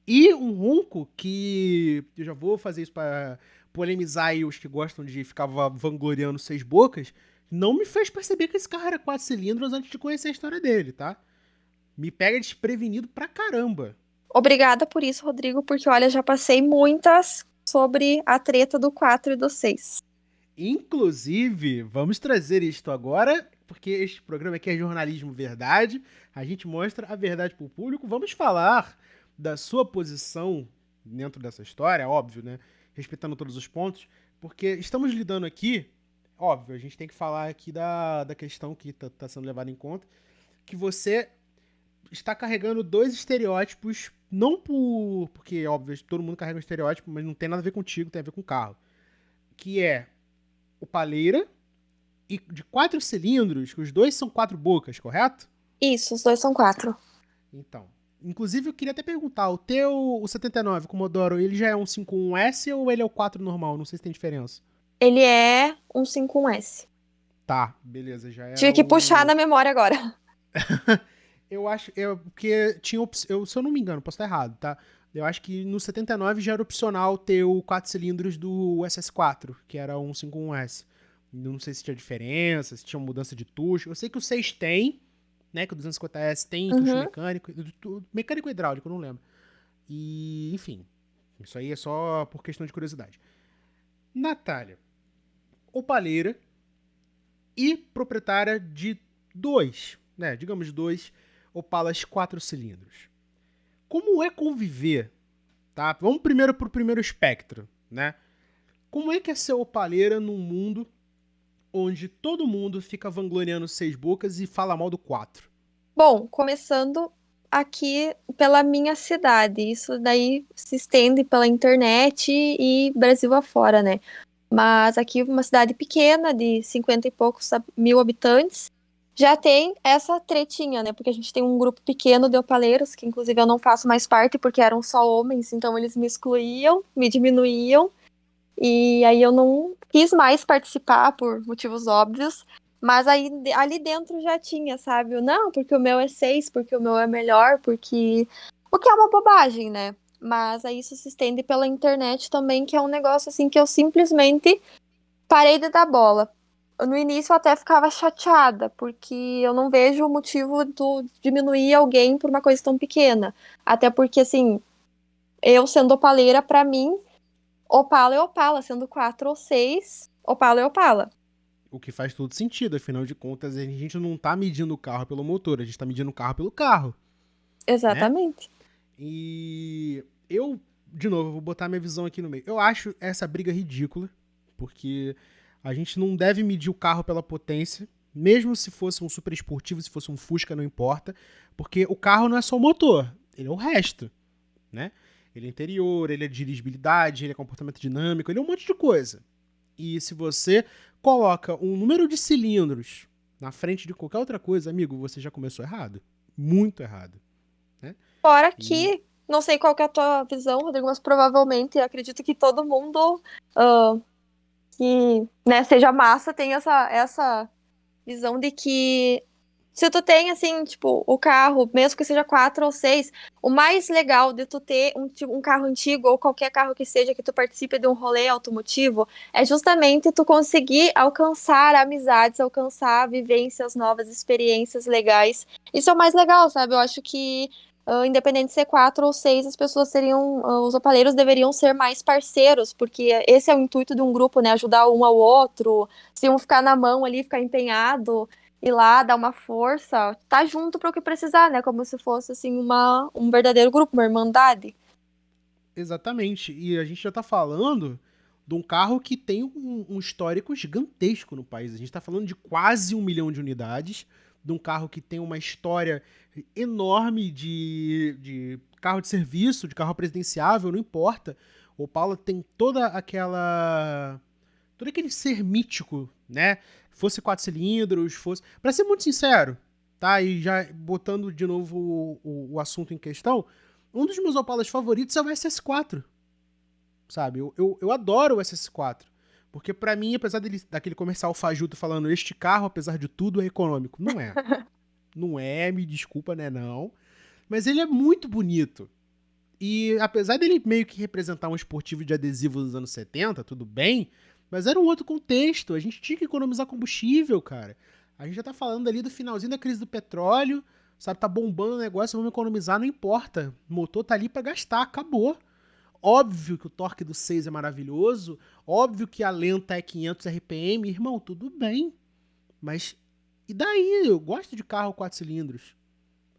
E um ronco que eu já vou fazer isso para polemizar aí os que gostam de ficar vangloriando seis bocas. Não me fez perceber que esse carro era 4 cilindros antes de conhecer a história dele, tá? Me pega desprevenido pra caramba. Obrigada por isso, Rodrigo, porque olha, já passei muitas sobre a treta do 4 e do 6. Inclusive, vamos trazer isto agora, porque este programa aqui é jornalismo verdade. A gente mostra a verdade para o público. Vamos falar da sua posição dentro dessa história, óbvio, né? Respeitando todos os pontos, porque estamos lidando aqui, óbvio, a gente tem que falar aqui da questão que tá sendo levada em conta, que você está carregando dois estereótipos, não porque, óbvio, todo mundo carrega um estereótipo, mas não tem nada a ver contigo, tem a ver com o carro. Que é o Paleira, e de 4 cilindros, que os dois são 4 bocas, correto? Isso, os dois são 4. Então. Inclusive, eu queria até perguntar, o 79 Commodore, ele já é um 51S ou ele é o 4 normal? Não sei se tem diferença. Ele é um 51S. Tá, beleza, já Tive era que puxar o... na memória agora. Eu acho, porque tinha, se eu não me engano, posso estar errado, tá? Eu acho que no 79 já era opcional ter o 4 cilindros do SS4, que era um 51S. Não sei se tinha diferença, se tinha mudança de tucho. Eu sei que o 6 tem, né? Que o 250S tem tucho Uhum. mecânico, mecânico e hidráulico, eu não lembro. E, enfim, isso aí é só por questão de curiosidade. Natália, opaleira e proprietária de dois, né? Digamos dois Opalas 4 cilindros. Como é conviver, tá? Vamos primeiro pro primeiro espectro, né? Como é que é ser opaleira num mundo onde todo mundo fica vangloriando seis bocas e fala mal do 4? Bom, começando aqui pela minha cidade. Isso daí se estende pela internet e Brasil afora, né? Mas aqui, uma cidade pequena, de 50 e poucos mil habitantes, já tem essa tretinha, né? Porque a gente tem um grupo pequeno de opaleiros, que inclusive eu não faço mais parte porque eram só homens, então eles me excluíam, me diminuíam. E aí eu não quis mais participar por motivos óbvios. Mas aí ali dentro já tinha, sabe? Não, porque o meu é 6, porque o meu é melhor, porque. O que é uma bobagem, né? Mas aí isso se estende pela internet também, que é um negócio assim que eu simplesmente parei de dar bola. no início eu até ficava chateada, porque eu não vejo o motivo do diminuir alguém por uma coisa tão pequena. Até porque, assim, eu sendo opaleira, pra mim, Opala é Opala, sendo 4 ou 6, Opala é Opala. O que faz todo sentido, afinal de contas, a gente não tá medindo o carro pelo motor, a gente tá medindo o carro pelo carro, né? Exatamente. E eu, de novo, vou botar minha visão aqui no meio. Eu acho essa briga ridícula, porque a gente não deve medir o carro pela potência, mesmo se fosse um super esportivo, se fosse um Fusca, não importa, porque o carro não é só o motor, ele é o resto, né? Ele é interior, ele é dirigibilidade, ele é comportamento dinâmico, ele é um monte de coisa. E se você coloca um número de cilindros na frente de qualquer outra coisa, amigo, você já começou errado. Muito errado, né? Fora E que, não sei qual que é a tua visão, Rodrigo, mas provavelmente acredito que todo mundo ah, que, né, seja massa tem essa visão de que se tu tem, assim, tipo, o carro, mesmo que seja 4 ou 6, o mais legal de tu ter um carro antigo ou qualquer carro que seja que tu participe de um rolê automotivo é justamente tu conseguir alcançar amizades, alcançar vivências novas, experiências legais. Isso é o mais legal, sabe? Eu acho que independente de ser 4 ou 6, as pessoas seriam, os opaleiros deveriam ser mais parceiros, porque esse é o intuito de um grupo, né? Ajudar um ao outro, se um ficar na mão ali, ficar empenhado, ir lá, dar uma força, tá junto para o que precisar, né? Como se fosse, assim, um verdadeiro grupo, uma irmandade. exatamente. E a gente já tá falando de um carro que tem um histórico gigantesco no país. A gente tá falando de quase 1 milhão de unidades, de um carro que tem uma história enorme de carro de serviço, de carro presidenciável, não importa. O Opala tem toda aquela todo aquele ser mítico, né? Fosse 4 cilindros, fosse. Pra ser muito sincero, tá? E já botando de novo o assunto em questão, um dos meus Opalas favoritos é o SS4, sabe? Eu adoro o SS4. Porque pra mim, apesar daquele comercial fajuto falando este carro, apesar de tudo, é econômico. Não é. Não é, me desculpa, né? Não. Mas ele é muito bonito. E apesar dele meio que representar um esportivo de adesivo dos anos 70, tudo bem, mas era um outro contexto. A gente tinha que economizar combustível, cara. A gente já tá falando ali do finalzinho da crise do petróleo, sabe? Tá bombando o negócio, vamos economizar, não importa. O motor tá ali pra gastar, acabou. Óbvio que o torque do 6 é maravilhoso, óbvio que a lenta é 500 RPM, irmão, tudo bem. Mas e daí? Eu gosto de carro 4 cilindros. Sim,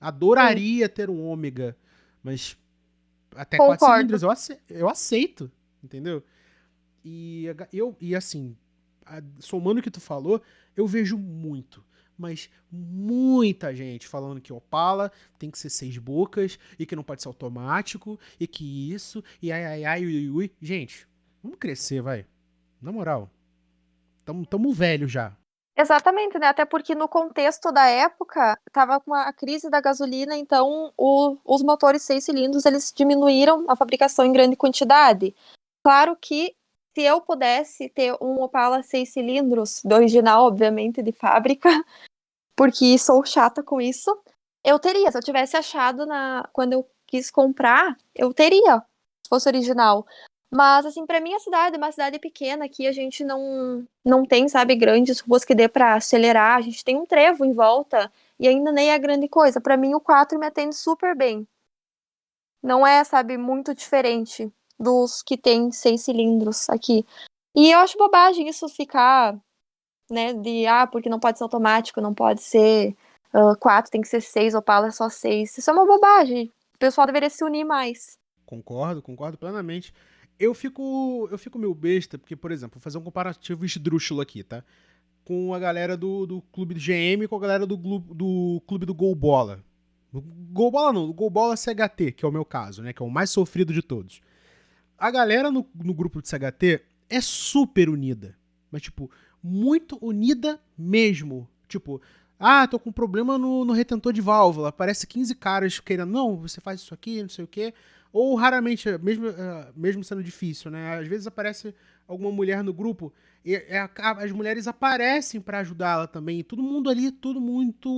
Adoraria ter um ômega, mas até 4 concordo. cilindros eu aceito, entendeu? E assim, somando o que tu falou, eu vejo muito, mas muita gente falando que Opala tem que ser 6 bocas e que não pode ser automático e que isso, e ai, ai, ai, ui, ui, ui. Gente, vamos crescer, vai. Na moral, tamo velho já. Exatamente, né? Até porque no contexto da época, tava com a crise da gasolina, então os motores 6 cilindros, eles diminuíram a fabricação em grande quantidade. Claro que se eu pudesse ter um Opala 6 cilindros, do original, obviamente, de fábrica, porque sou chata com isso, eu teria. Se eu tivesse achado quando eu quis comprar, eu teria, se fosse original. Mas, assim, pra minha cidade, uma cidade pequena aqui, a gente não tem, sabe, grandes ruas que dê pra acelerar. A gente tem um trevo em volta e ainda nem é grande coisa. Pra mim, o 4 me atende super bem. Não é, sabe, muito diferente dos que tem 6 cilindros aqui. E eu acho bobagem isso ficar, né, porque não pode ser automático, não pode ser 4, tem que ser 6, Opala é só 6. Isso é uma bobagem. O pessoal deveria se unir mais. Concordo plenamente. Eu fico meio besta, porque, por exemplo, vou fazer um comparativo esdrúxulo aqui, tá? Com a galera do clube do GM e com a galera do clube do Gol Bola. Do Gol Bola não, do Gol Bola CHT, que é o meu caso, né? Que é o mais sofrido de todos. A galera no grupo de CHT é super unida. Mas, tipo, muito unida mesmo. Tipo, tô com problema no retentor de válvula. Aparece 15 caras querendo, não, você faz isso aqui, não sei o quê. Ou raramente, mesmo sendo difícil, né? Às vezes aparece alguma mulher no grupo e as mulheres aparecem pra ajudá-la também. E todo mundo ali, tudo muito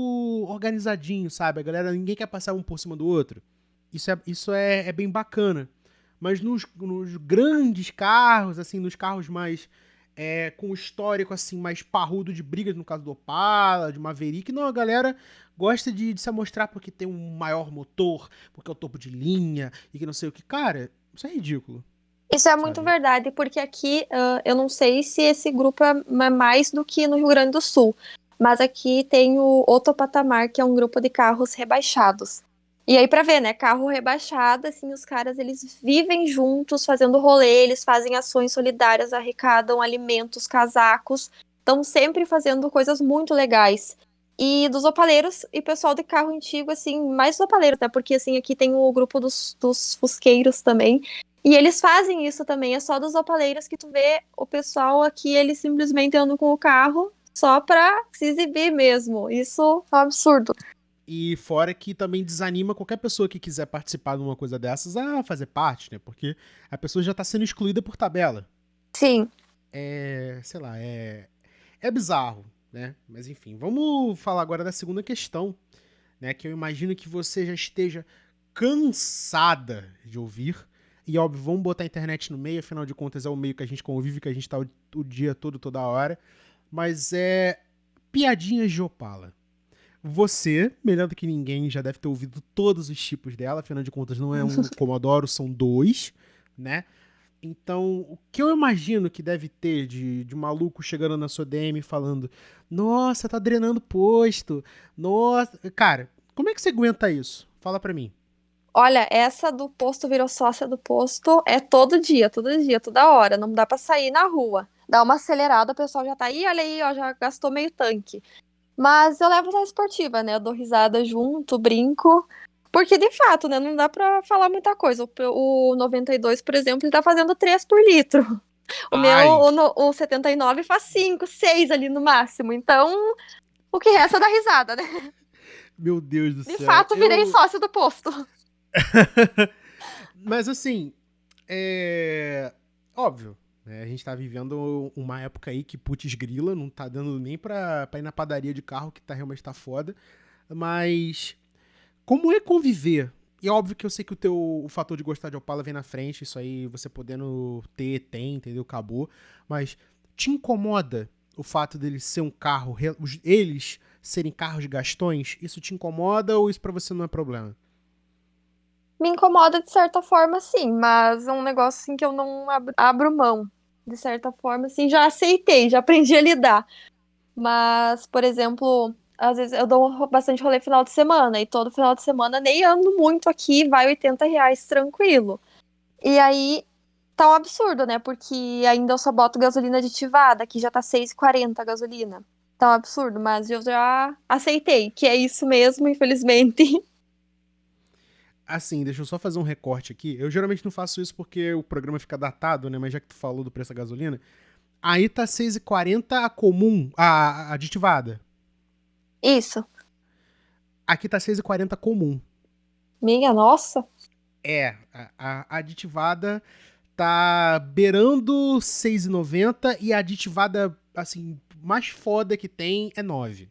organizadinho, sabe? A galera, ninguém quer passar um por cima do outro. Isso é bem bacana. Mas nos grandes carros, assim, nos carros mais com histórico, assim, mais parrudo de brigas, no caso do Opala, de Maverick. Não, a galera gosta de se amostrar porque tem um maior motor, porque é o topo de linha e que não sei o que. Cara, isso é ridículo, Isso é muito sabe? verdade, porque aqui eu não sei se esse grupo é mais do que no Rio Grande do Sul, mas aqui tem o Outro Patamar, que é um grupo de carros rebaixados. E aí, pra ver, né? Carro rebaixado, assim, os caras, eles vivem juntos, fazendo rolê, eles fazem ações solidárias, arrecadam alimentos, casacos, estão sempre fazendo coisas muito legais. E dos opaleiros e pessoal de carro antigo, assim, mais dos opaleiros, né? Porque, assim, aqui tem o grupo dos fusqueiros também. E eles fazem isso também, é só dos opaleiros que tu vê o pessoal aqui, eles simplesmente andam com o carro só pra se exibir mesmo. Isso é um absurdo. E fora que também desanima qualquer pessoa que quiser participar de uma coisa dessas a fazer parte, né? Porque a pessoa já tá sendo excluída por tabela. Sim. Sei lá, é bizarro, né? Mas enfim, vamos falar agora da segunda questão, né? Que eu imagino que você já esteja cansada de ouvir. E óbvio, vamos botar a internet no meio, afinal de contas é o meio que a gente convive, que a gente tá o dia todo, toda hora. Mas é piadinhas de Opala. Você, melhor do que ninguém, já deve ter ouvido todos os tipos dela, afinal de contas não é um Commodoro, são dois, né? Então, o que eu imagino que deve ter de maluco chegando na sua DM falando: Nossa, tá drenando posto. Nossa. Cara, como é que você aguenta isso? Fala pra mim. Olha, essa do posto virou sócia do posto é todo dia, toda hora. Não dá pra sair na rua. Dá uma acelerada, o pessoal já tá aí, olha aí, ó, já gastou meio tanque. Mas eu levo na esportiva, né? Eu dou risada junto, brinco. Porque, de fato, né? Não dá pra falar muita coisa. O 92, por exemplo, ele tá fazendo 3 por litro. O meu, Ai, o 79 faz 5, 6 ali no máximo. Então, o que resta é dar risada, né? meu Deus do De céu. fato, virei sócio do posto. Mas assim, óbvio, né? A gente tá vivendo uma época aí que putz grila, não tá dando nem pra ir na padaria de carro, que tá realmente tá foda. Mas como é conviver? E é óbvio que eu sei que o fator de gostar de Opala vem na frente, isso aí você podendo ter, tem, entendeu? Acabou. Mas te incomoda o fato deles ser um carro, eles serem carros de gastões? Isso te incomoda ou isso pra você não é problema? Me incomoda de certa forma, sim, mas é um negócio assim que eu não abro mão. De certa forma, assim, já aceitei, já aprendi a lidar. Mas, por exemplo, às vezes eu dou bastante rolê final de semana, e todo final de semana nem ando muito aqui, vai R$ 80 tranquilo. E aí tá um absurdo, né? Porque ainda eu só boto gasolina aditivada, que já tá 6,40 a gasolina. Tá um absurdo, mas eu já aceitei, que é isso mesmo, infelizmente. Assim, deixa eu só fazer um recorte aqui. Eu geralmente não faço isso porque o programa fica datado, né? Mas já que tu falou do preço da gasolina, aí tá 6,40 a comum, a aditivada. Isso. Aqui tá 6,40 comum. Minha nossa. A aditivada tá beirando 6,90 e a aditivada, assim, mais foda que tem é 9.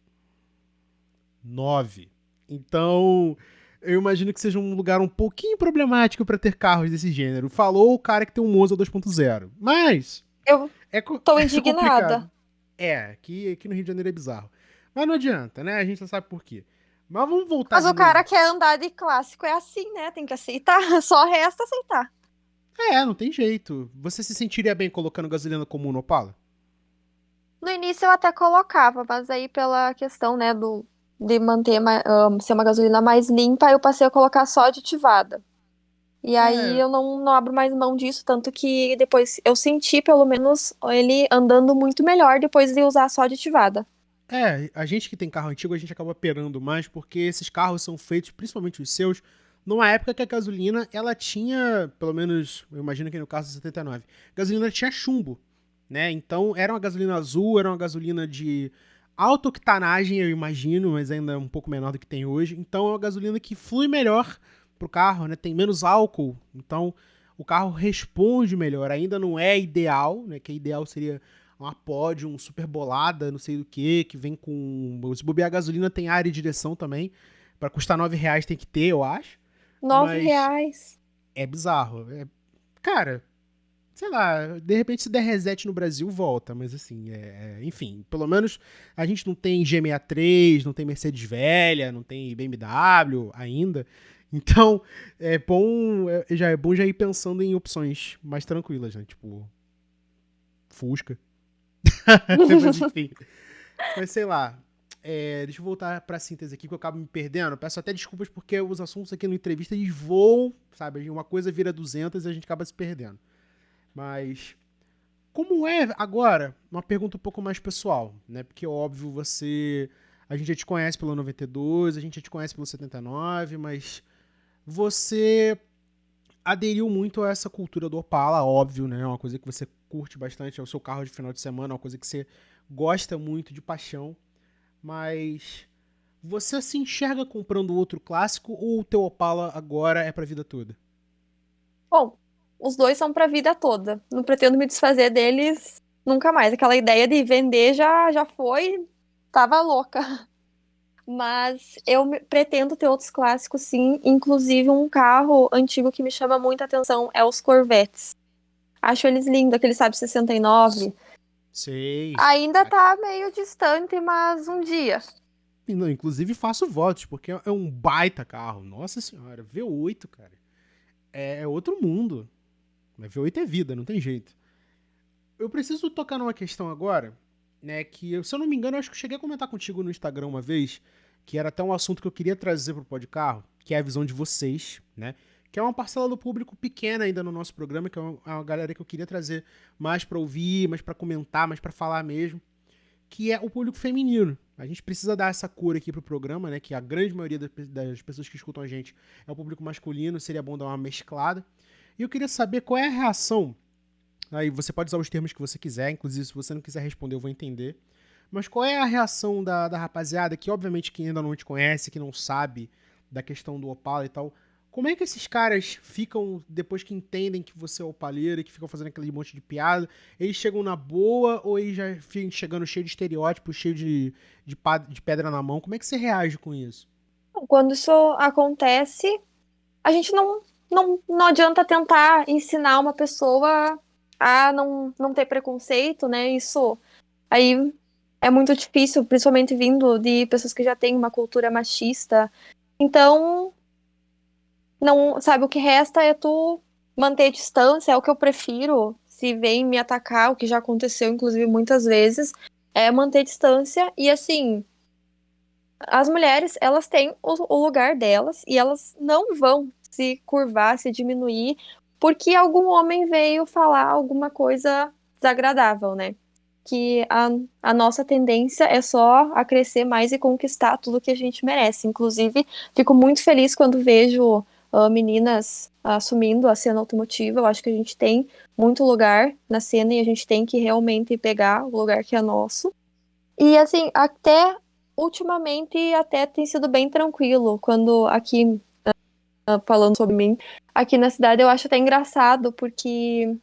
9. Então, eu imagino que seja um lugar um pouquinho problemático pra ter carros desse gênero. Falou o cara que tem um Monza 2.0. Mas, Eu tô é complicado. indignada. Aqui no Rio de Janeiro é bizarro. Mas não adianta, né? A gente já sabe por quê. Mas vamos voltar Mas de o cara novo. quer andar de clássico, é assim, né? Tem que aceitar. Só resta aceitar. Não tem jeito. Você se sentiria bem colocando gasolina comum no Opala? No início eu até colocava, mas aí pela questão, né, de manter ser uma gasolina mais limpa, eu passei a colocar só aditivada. E aí É, eu não abro mais mão disso, tanto que depois eu senti, pelo menos, ele andando muito melhor depois de usar só aditivada. a gente que tem carro antigo, a gente acaba perando mais, porque esses carros são feitos, principalmente os seus, numa época que a gasolina, ela tinha, pelo menos, eu imagino que no caso do 79, a gasolina tinha chumbo, né? Então, era uma gasolina azul, era uma gasolina de alta octanagem, eu imagino, mas ainda um pouco menor do que tem hoje. Então, é uma gasolina que flui melhor pro carro, né? Tem menos álcool, então o carro responde melhor. Ainda não é ideal, né? Que ideal seria uma pod, um super bolada, não sei do que vem com. Se bobear a gasolina, tem área e direção também. Pra custar R$ 9 tem que ter, eu acho. Nove Mas reais. é bizarro. Cara, sei lá, de repente se der reset no Brasil, volta, mas assim, enfim, pelo menos a gente não tem G63, não tem Mercedes velha, não tem BMW ainda, então já é bom já ir pensando em opções mais tranquilas, né, tipo, Fusca, mas enfim, mas sei lá, deixa eu voltar pra síntese aqui que eu acabo me perdendo, peço até desculpas porque os assuntos aqui no entrevista eles voam, sabe, uma coisa vira 200 e a gente acaba se perdendo, mas... Como é agora? Uma pergunta um pouco mais pessoal, né? Porque óbvio a gente já te conhece pelo 92, a gente já te conhece pelo 79, mas você aderiu muito a essa cultura do Opala, óbvio, né? É uma coisa que você curte bastante, é o seu carro de final de semana, é uma coisa que você gosta muito de paixão, mas você se enxerga comprando outro clássico ou o teu Opala agora é pra vida toda? Bom, os dois são pra vida toda. Não pretendo me desfazer deles nunca mais. Aquela ideia de vender já foi, tava louca. Mas pretendo ter outros clássicos, sim. Inclusive um carro antigo que me chama muita atenção é os Corvettes. Acho eles lindos, aquele Saab 69. Sei. Ainda tá meio distante, mas um dia. Não, inclusive faço votos, porque é um baita carro. Nossa senhora, V8, cara. É outro mundo. Mas V8 é vida, não tem jeito. Eu preciso tocar numa questão agora, né? Que, se eu não me engano, eu acho que eu cheguei a comentar contigo no Instagram uma vez, que era até um assunto que eu queria trazer pro Podcarro, que é a visão de vocês, né? Que é uma parcela do público pequena ainda no nosso programa, que é uma galera que eu queria trazer mais pra ouvir, mais pra comentar, mais pra falar mesmo, que é o público feminino. A gente precisa dar essa cor aqui pro programa, né? Que a grande maioria das pessoas que escutam a gente é o público masculino, seria bom dar uma mesclada. E eu queria saber qual é a reação. Aí você pode usar os termos que você quiser, inclusive se você não quiser responder, eu vou entender. Mas qual é a reação da rapaziada que, obviamente, que ainda não te conhece, que não sabe da questão do Opala e tal? Como é que esses caras ficam depois que entendem que você é opaleiro e que ficam fazendo aquele monte de piada? Eles chegam na boa ou eles já ficam chegando cheio de estereótipos, cheio de pedra na mão? Como é que você reage com isso? Quando isso acontece, a gente não adianta tentar ensinar uma pessoa a não ter preconceito, né? Isso aí é muito difícil, principalmente vindo de pessoas que já têm uma cultura machista. Então, não, sabe, o que resta é tu manter distância, é o que eu prefiro. Se vem me atacar, o que já aconteceu, inclusive, muitas vezes, é manter distância. E assim, as mulheres, elas têm o lugar delas e elas não vão se curvar, se diminuir, porque algum homem veio falar alguma coisa desagradável, né? Que a nossa tendência é só a crescer mais e conquistar tudo que a gente merece. Inclusive, fico muito feliz quando vejo meninas assumindo a cena automotiva. Eu acho que a gente tem muito lugar na cena e a gente tem que realmente pegar o lugar que é nosso. E assim, até ultimamente até tem sido bem tranquilo quando aqui falando sobre mim, aqui na cidade eu acho até engraçado porque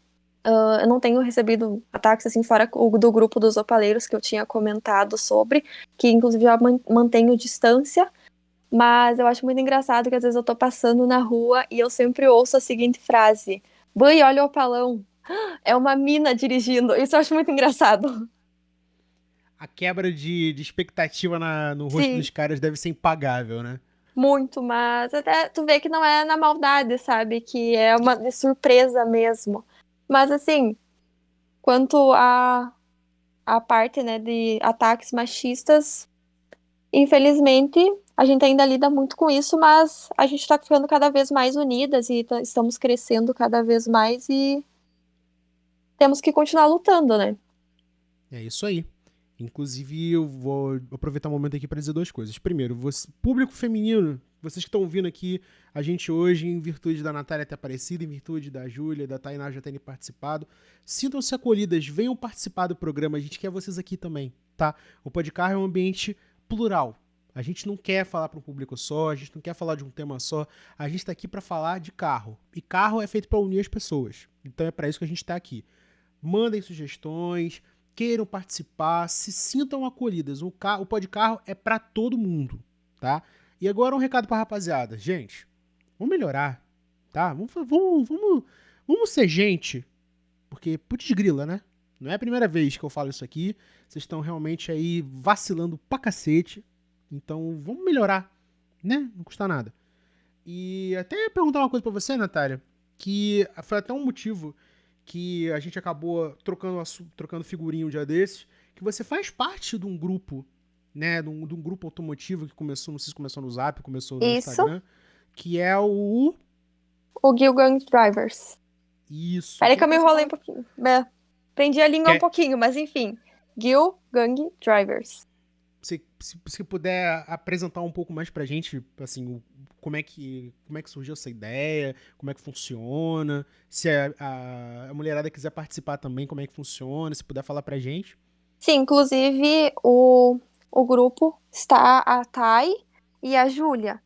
eu não tenho recebido ataques assim fora do grupo dos opaleiros que eu tinha comentado sobre, que inclusive já mantenho distância, mas eu acho muito engraçado que às vezes eu tô passando na rua e eu sempre ouço a seguinte frase: "Bãe, olha o opalão, é uma mina dirigindo". Isso eu acho muito engraçado. A quebra de expectativa no rosto Sim, dos caras deve ser impagável, né? muito, mas até tu vê que não é na maldade, sabe? Que é uma de surpresa mesmo. Mas assim, quanto a parte, né, de ataques machistas, infelizmente, a gente ainda lida muito com isso, mas a gente tá ficando cada vez mais unidas e estamos crescendo cada vez mais e temos que continuar lutando, né? É isso aí. Inclusive, eu vou aproveitar o momento aqui para dizer duas coisas. Primeiro, público feminino, vocês que estão ouvindo aqui a gente hoje, em virtude da Natália ter aparecido, em virtude da Júlia, da Tainá já terem participado, sintam-se acolhidas, venham participar do programa, a gente quer vocês aqui também, tá? O Podcar é um ambiente plural. A gente não quer falar para um público só, a gente não quer falar de um tema só, a gente está aqui para falar de carro. E carro é feito para unir as pessoas. Então é para isso que a gente está aqui. Mandem sugestões, queiram participar, se sintam acolhidas. O Podcarro é para todo mundo, tá? E agora um recado pra rapaziada. Gente, vamos melhorar, tá? Vamos ser gente. porque, putz grila, né? Não é a primeira vez que eu falo isso aqui. Vocês estão realmente aí vacilando pra cacete. Então, vamos melhorar, né? Não custa nada. E até ia perguntar uma coisa pra você, Natália, que foi até um motivo que a gente acabou trocando figurinha um dia desses, que você faz parte de um grupo, né? De um grupo automotivo que começou, não sei se começou no Zap, começou no Isso, Instagram, que é o... o Gilgang Drivers. Isso. Peraí que Queria eu me que você enrolei um falasse... pouquinho. Prendi a língua um pouquinho, mas enfim. Gilgang Drivers. Se puder apresentar um pouco mais pra gente, assim, como é que surgiu essa ideia, como é que funciona, se a mulherada quiser participar também, como é que funciona, se puder falar pra gente. Sim, inclusive o grupo está a Thay e a Júlia.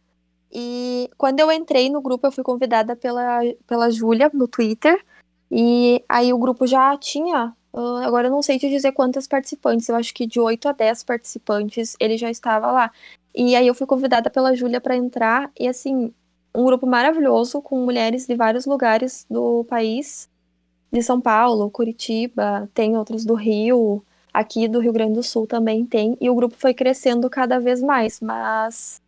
E quando eu entrei no grupo, eu fui convidada pela Júlia no Twitter. E aí o grupo já tinha, agora eu não sei te dizer quantas participantes, eu acho que de 8 a 10 participantes ele já estava lá. E aí eu fui convidada pela Júlia para entrar, e assim, um grupo maravilhoso com mulheres de vários lugares do país, de São Paulo, Curitiba, tem outros do Rio, aqui do Rio Grande do Sul também tem, e o grupo foi crescendo cada vez mais, mas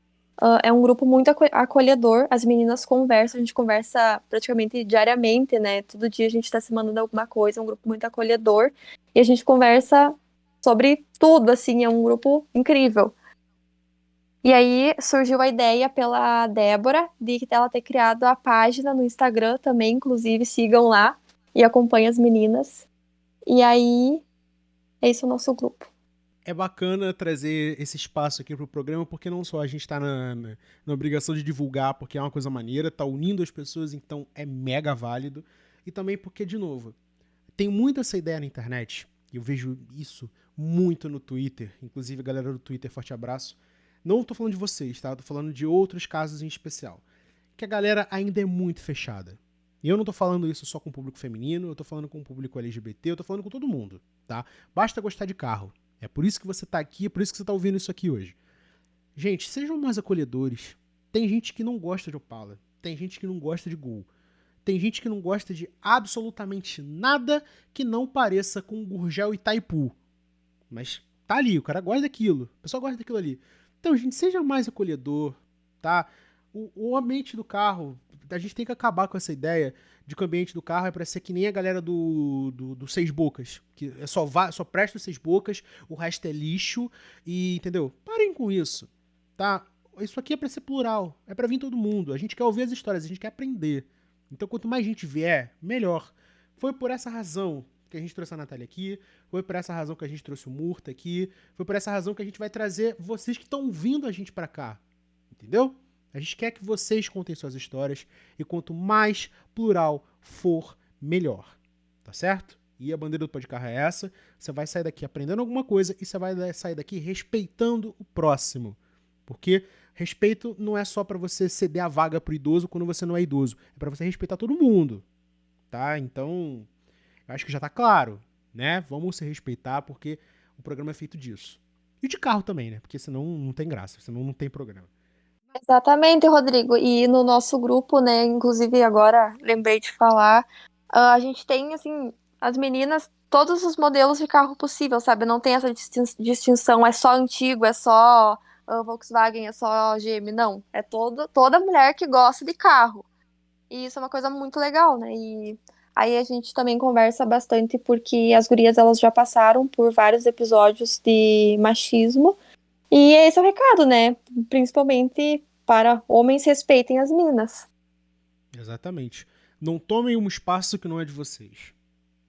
é um grupo muito acolhedor, as meninas conversam, a gente conversa praticamente diariamente, né? Todo dia a gente tá se mandando alguma coisa, é um grupo muito acolhedor, e a gente conversa sobre tudo, assim, é um grupo incrível. E aí surgiu a ideia pela Débora de ela ter criado a página no Instagram também, inclusive sigam lá e acompanhem as meninas. E aí, esse é o nosso grupo. É bacana trazer esse espaço aqui pro programa, porque não só a gente tá na obrigação de divulgar, porque é uma coisa maneira, tá unindo as pessoas, então é mega válido, e também porque, de novo, tem muito essa ideia na internet, e eu vejo isso muito no Twitter, inclusive galera do Twitter, forte abraço. Não tô falando de vocês, tá? Tô falando de outros casos em especial. Que a galera ainda é muito fechada. E eu não tô falando isso só com o público feminino, eu tô falando com o público LGBT, eu tô falando com todo mundo, tá? Basta gostar de carro. É por isso que você tá aqui, é por isso que você tá ouvindo isso aqui hoje. Gente, sejam mais acolhedores. Tem gente que não gosta de Opala, tem gente que não gosta de Gol. Tem gente que não gosta de absolutamente nada que não pareça com Gurgel e Itaipu. Mas tá ali, o cara gosta daquilo. O pessoal gosta daquilo ali. Então, gente, seja mais acolhedor, tá? O ambiente do carro, a gente tem que acabar com essa ideia de que o ambiente do carro é pra ser que nem a galera do Seis Bocas. Que é só presta os Seis Bocas, o resto é lixo. E, entendeu? Parem com isso, tá? Isso aqui é pra ser plural. É pra vir todo mundo. A gente quer ouvir as histórias, a gente quer aprender. Então, quanto mais gente vier, melhor. Foi por essa razão que a gente trouxe a Natália aqui, foi por essa razão que a gente trouxe o Murta aqui, foi por essa razão que a gente vai trazer vocês que estão ouvindo a gente pra cá, entendeu? A gente quer que vocês contem suas histórias e quanto mais plural for, melhor, tá certo? E a bandeira do Pode Carro é essa, você vai sair daqui aprendendo alguma coisa e você vai sair daqui respeitando o próximo, porque respeito não é só pra você ceder a vaga pro idoso quando você não é idoso, é pra você respeitar todo mundo, tá? Então, eu acho que já tá claro, né? Vamos se respeitar porque o programa é feito disso. E de carro também, né? Porque senão não tem graça, senão não tem programa. Exatamente, Rodrigo. E no nosso grupo, né, inclusive agora lembrei de falar, a gente tem, assim, as meninas, todos os modelos de carro possível, sabe? Não tem essa distinção, é só antigo, é só Volkswagen, é só GM, não. É toda mulher que gosta de carro. E isso é uma coisa muito legal, né? E aí a gente também conversa bastante porque as gurias, elas já passaram por vários episódios de machismo. E esse é o recado, né? Principalmente para homens respeitem as minas. Exatamente. Não tomem um espaço que não é de vocês.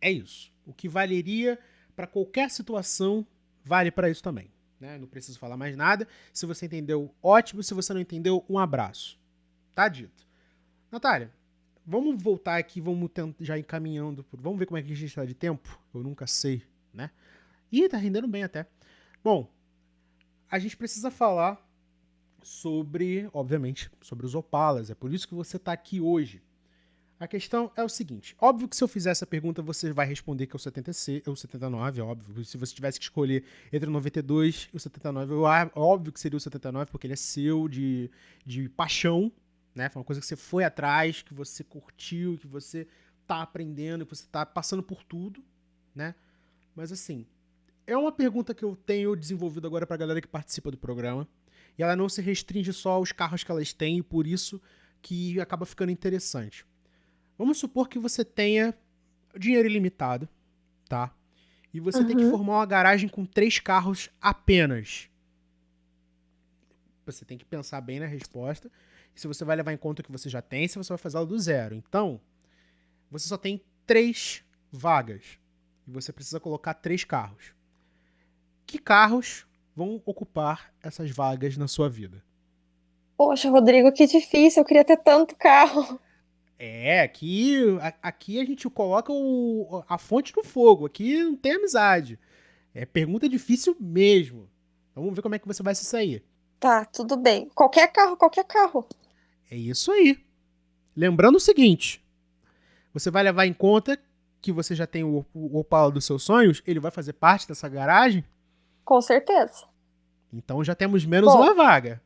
É isso. O que valeria para qualquer situação, vale para isso também. Né? Não preciso falar mais nada. Se você entendeu, ótimo. Se você não entendeu, um abraço. Tá dito. Natália, vamos voltar aqui, vamos já encaminhando. Vamos ver como é que a gente está de tempo? Eu nunca sei, né? Ih, tá rendendo bem até. Bom, a gente precisa falar sobre, obviamente, sobre os Opalas. É por isso que você está aqui hoje. A questão é o seguinte, óbvio que se eu fizer essa pergunta, você vai responder que é o 76, é o 79, óbvio. Se você tivesse que escolher entre o 92 e o 79, óbvio que seria o 79, porque ele é seu, de paixão, né? Foi uma coisa que você foi atrás, que você curtiu, que você tá aprendendo, que você tá passando por tudo, né? Mas assim, é uma pergunta que eu tenho desenvolvido agora pra galera que participa do programa. E ela não se restringe só aos carros que elas têm, e por isso que acaba ficando interessante. Vamos supor que você tenha dinheiro ilimitado, tá? E você tem que Uhum. formar uma garagem com 3 carros apenas. Você tem que pensar bem na resposta. E se você vai levar em conta o que você já tem, se você vai fazer ela do zero. Então, você só tem 3 vagas. E você precisa colocar 3 carros. Que carros vão ocupar essas vagas na sua vida? Poxa, Rodrigo, que difícil. Eu queria ter tanto carro. Aqui a gente coloca a fonte no fogo. Aqui não tem amizade. É pergunta difícil mesmo. Então vamos ver como é que você vai se sair. Tá, tudo bem. Qualquer carro, qualquer carro. É isso aí. Lembrando o seguinte: você vai levar em conta que você já tem o Opala dos seus sonhos, ele vai fazer parte dessa garagem, Com certeza. então já temos menos Bom, uma vaga.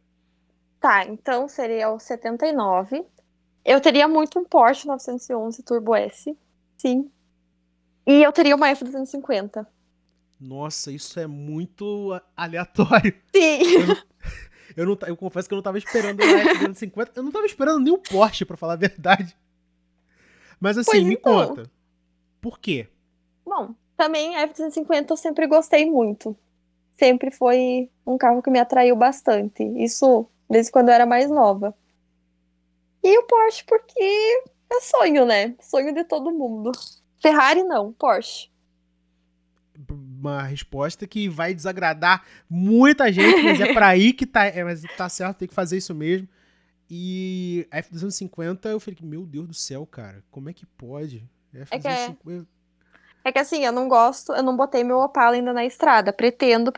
tá, então seria o 79. Eu teria muito um Porsche 911 Turbo S. Sim. E eu teria uma F250. Nossa, isso é muito aleatório. Sim. Eu, não, eu confesso que eu não tava esperando a F250. Eu não tava esperando nem o Porsche, pra falar a verdade. Mas assim, Pois me então. conta. Por quê? Bom, também a F250 eu sempre gostei muito. Sempre foi um carro que me atraiu bastante. Isso desde quando eu era mais nova. E o Porsche porque é sonho, né? Sonho de todo mundo. Ferrari não, Porsche. Uma resposta que vai desagradar muita gente, mas é pra aí que tá. Mas tá certo, tem que fazer isso mesmo. E a F250, eu falei, meu Deus do céu, cara, como é que pode? É que, é, F250. é que assim, eu não gosto, eu não botei meu Opala ainda na estrada. Pretendo,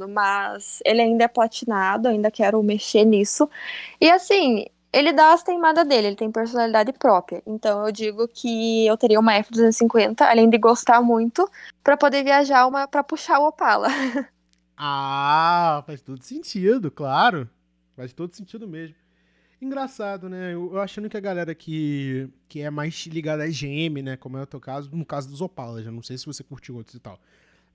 mas ele ainda é platinado, ainda quero mexer nisso. E assim, ele dá as teimadas dele, ele tem personalidade própria. Então eu digo que eu teria uma F250, além de gostar muito, pra poder viajar uma para puxar o Opala. Ah, faz todo sentido, claro. Faz todo sentido mesmo. Engraçado, né? Eu achando que a galera que é mais ligada a GM, né? Como é o teu caso, no caso dos Opalas, eu não sei se você curtiu outros e tal.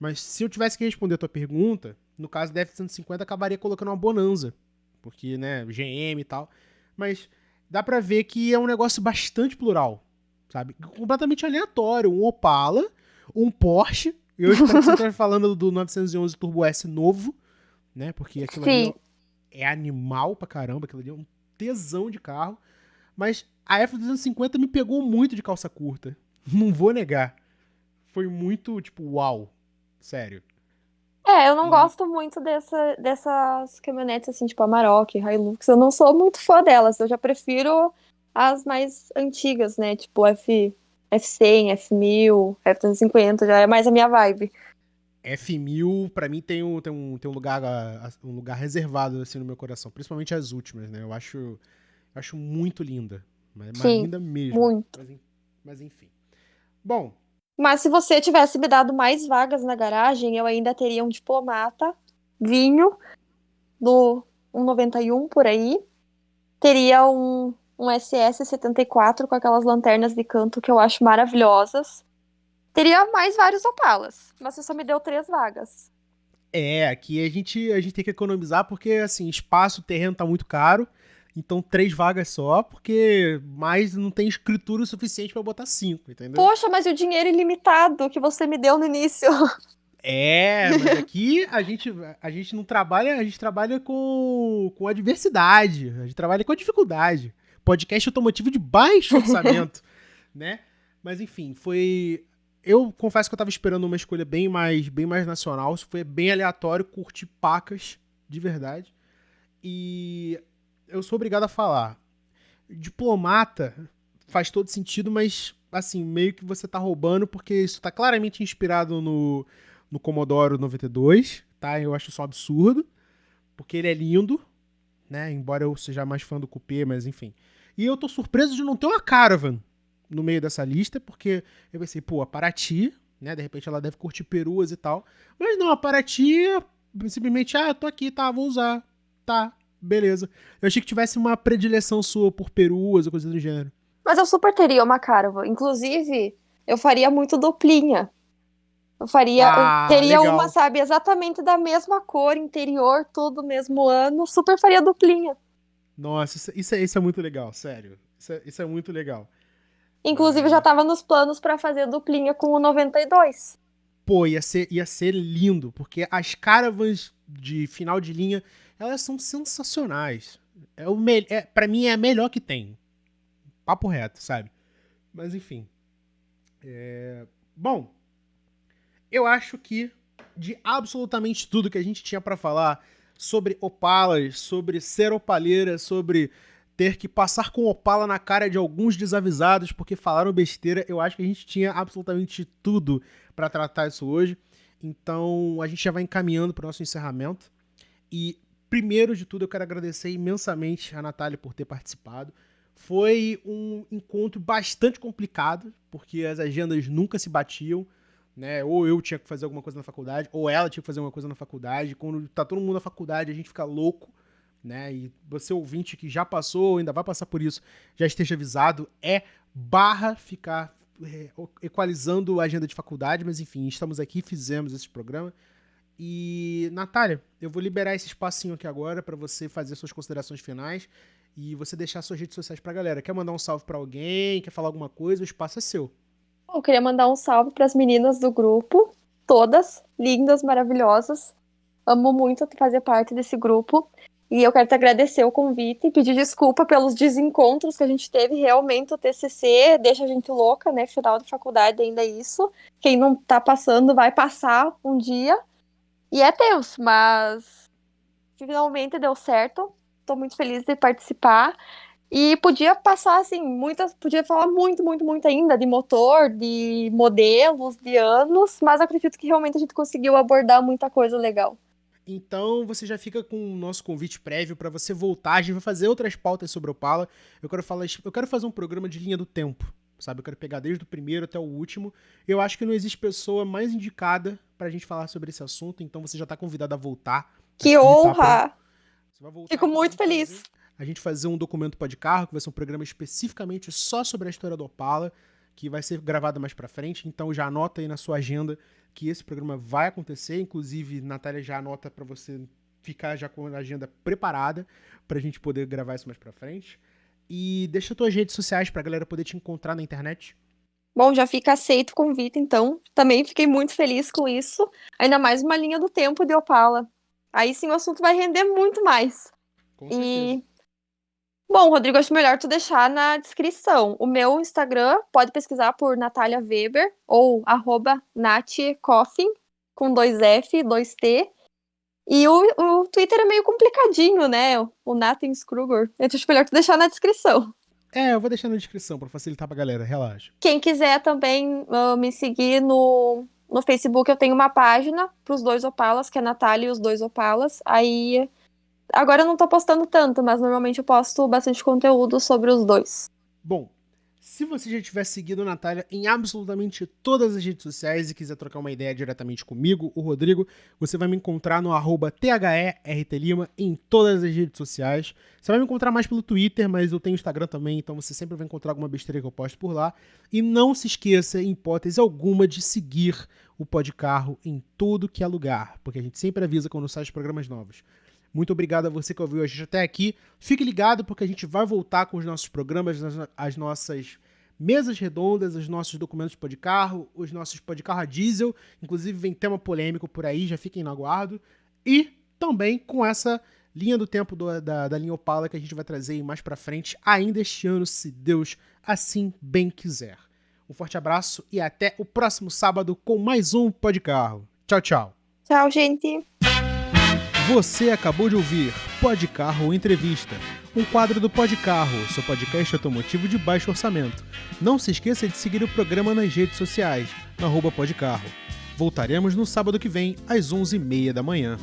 Mas se eu tivesse que responder a tua pergunta, no caso da F-150, acabaria colocando uma Bonanza. Porque, né, GM e tal. Mas dá pra ver que é um negócio bastante plural, sabe? Completamente aleatório. Um Opala, um Porsche. Eu espero que você esteja falando do 911 Turbo S novo, né? Porque aquilo ali Sim. é animal pra caramba. Aquilo ali é um tesão de carro. Mas a F-250 me pegou muito de calça curta. Não vou negar. Foi muito, tipo, uau. Sério. É, eu não E gosto muito dessas caminhonetes assim, tipo Amarok, Hilux. Eu não sou muito fã delas. Eu já prefiro as mais antigas, né? Tipo F100, F1000, F350, já é mais a minha vibe. F1000, pra mim, tem um lugar reservado assim no meu coração. Principalmente as últimas, né? Eu acho muito linda. Mas Sim, linda mesmo. muito. Mas enfim. Bom, Mas se você tivesse me dado mais vagas na garagem, eu ainda teria um diplomata, vinho, do 191 por aí. Teria um SS 74 com aquelas lanternas de canto que eu acho maravilhosas. Teria mais vários Opalas, mas você só me deu 3 vagas. aqui a gente tem que economizar porque, assim, espaço, terreno tá muito caro. Então, 3 vagas só, porque mais não tem escritura o suficiente pra botar 5, entendeu? Poxa, mas e o dinheiro ilimitado que você me deu no início? Mas aqui a gente não trabalha, a gente trabalha com adversidade, a gente trabalha com a dificuldade. Podcast automotivo de baixo orçamento, né? Mas enfim, foi. Eu confesso que eu tava esperando uma escolha bem mais nacional. Isso foi bem aleatório, curti pacas, de verdade. E eu sou obrigado a falar. Diplomata faz todo sentido, mas assim, meio que você tá roubando, porque isso tá claramente inspirado no Commodore 92, tá? Eu acho isso um absurdo, porque ele é lindo, né? Embora eu seja mais fã do Coupé, mas enfim. E eu tô surpreso de não ter uma Caravan no meio dessa lista, porque eu pensei, pô, a Paraty, né? De repente ela deve curtir peruas e tal. Mas não, a Paraty é simplesmente, tô aqui, tá, vou usar. Tá, beleza. Eu achei que tivesse uma predileção sua por peruas ou coisa do gênero. Mas eu super teria uma Caravan. Inclusive, eu faria muito duplinha. Eu Ah, teria uma, legal. sabe, exatamente da mesma cor, interior, tudo mesmo ano. Super faria duplinha. Nossa, isso é muito legal, sério. Isso é muito legal. Inclusive, já Mas, tava nos planos pra fazer duplinha com o 92. pô, ia ser lindo, porque as caravans de final de linha, elas são sensacionais. Pra mim é a melhor que tem. Papo reto, sabe? Mas enfim. Bom, eu acho que de absolutamente tudo que a gente tinha pra falar sobre Opalas, sobre ser opaleira, sobre ter que passar com Opala na cara de alguns desavisados porque falaram besteira, eu acho que a gente tinha absolutamente tudo pra tratar isso hoje. Então a gente já vai encaminhando pro nosso encerramento. E primeiro de tudo eu quero agradecer imensamente a Natália por ter participado. Foi um encontro bastante complicado, porque as agendas nunca se batiam, né? Ou eu tinha que fazer alguma coisa na faculdade, ou ela tinha que fazer alguma coisa na faculdade. Quando tá todo mundo na faculdade, a gente fica louco, né? E você ouvinte que já passou, ou ainda vai passar por isso, já esteja avisado, barra ficar equalizando a agenda de faculdade, mas enfim, estamos aqui, fizemos esse programa. E, Natália, eu vou liberar esse espacinho aqui agora para você fazer suas considerações finais e você deixar suas redes sociais pra galera. Quer mandar um salve pra alguém? Quer falar alguma coisa? O espaço é seu. Eu queria mandar um salve para as meninas do grupo, todas lindas, maravilhosas. Amo muito fazer parte desse grupo. E eu quero te agradecer o convite e pedir desculpa pelos desencontros que a gente teve. Realmente o TCC deixa a gente louca, né? Final de faculdade ainda é isso. Quem não tá passando vai passar um dia. E é tenso, mas finalmente deu certo. Tô muito feliz de participar. E podia passar, assim, podia falar muito, muito, muito ainda de motor, de modelos, de anos, mas acredito que realmente a gente conseguiu abordar muita coisa legal. Então você já fica com o nosso convite prévio para você voltar. A gente vai fazer outras pautas sobre Opala. Eu quero fazer um programa de linha do tempo, sabe? Eu quero pegar desde o primeiro até o último. Eu acho que não existe pessoa mais indicada pra gente falar sobre esse assunto, então você já tá convidado a voltar Que aqui, tá? honra! Você vai voltar Fico aqui pra muito gente fazer. feliz. A gente fazer um documento pó de carro, que vai ser um programa especificamente só sobre a história do Opala, que vai ser gravado mais pra frente. Então já anota aí na sua agenda que esse programa vai acontecer. Inclusive, Natália já anota pra você ficar já com a agenda preparada pra gente poder gravar isso mais pra frente. E deixa tuas redes sociais pra galera poder te encontrar na internet. Bom, já fica aceito o convite, então. Também fiquei muito feliz com isso. Ainda mais uma linha do tempo de Opala. Aí sim o assunto vai render muito mais. Com certeza. E, bom, Rodrigo, acho melhor tu deixar na descrição. O meu Instagram, pode pesquisar por Natália Weber ou @natcoffin, com 2F, 2T. E o Twitter é meio complicadinho, né? O Nathan Kruger. Eu acho melhor tu deixar na descrição. Eu vou deixar na descrição pra facilitar pra galera, relaxa. Quem quiser também me seguir no Facebook, eu tenho uma página para os dois Opalas, que é Natália e os dois Opalas. Aí, agora eu não tô postando tanto, mas normalmente eu posto bastante conteúdo sobre os dois. Bom, se você já tiver seguido a Natália em absolutamente todas as redes sociais e quiser trocar uma ideia diretamente comigo, o Rodrigo, você vai me encontrar no @THERTLima em todas as redes sociais. Você vai me encontrar mais pelo Twitter, mas eu tenho Instagram também, então você sempre vai encontrar alguma besteira que eu posto por lá. E não se esqueça, em hipótese alguma, de seguir o Podcarro em tudo que é lugar, porque a gente sempre avisa quando sai os programas novos. Muito obrigado a você que ouviu a gente até aqui. Fique ligado porque a gente vai voltar com os nossos programas, as nossas mesas redondas, os nossos documentos de podcarro, os nossos podcarro a diesel. Inclusive vem tema polêmico por aí, já fiquem no aguardo. E também com essa linha do tempo da linha Opala que a gente vai trazer mais pra frente ainda este ano, se Deus assim bem quiser. Um forte abraço e até o próximo sábado com mais um Podcarro. Tchau, tchau. Tchau, gente! Você acabou de ouvir Podcarro Entrevista, um quadro do Podcarro, seu podcast automotivo de baixo orçamento. Não se esqueça de seguir o programa nas redes sociais, @Podcarro. Voltaremos no sábado que vem, às 11h30 da manhã.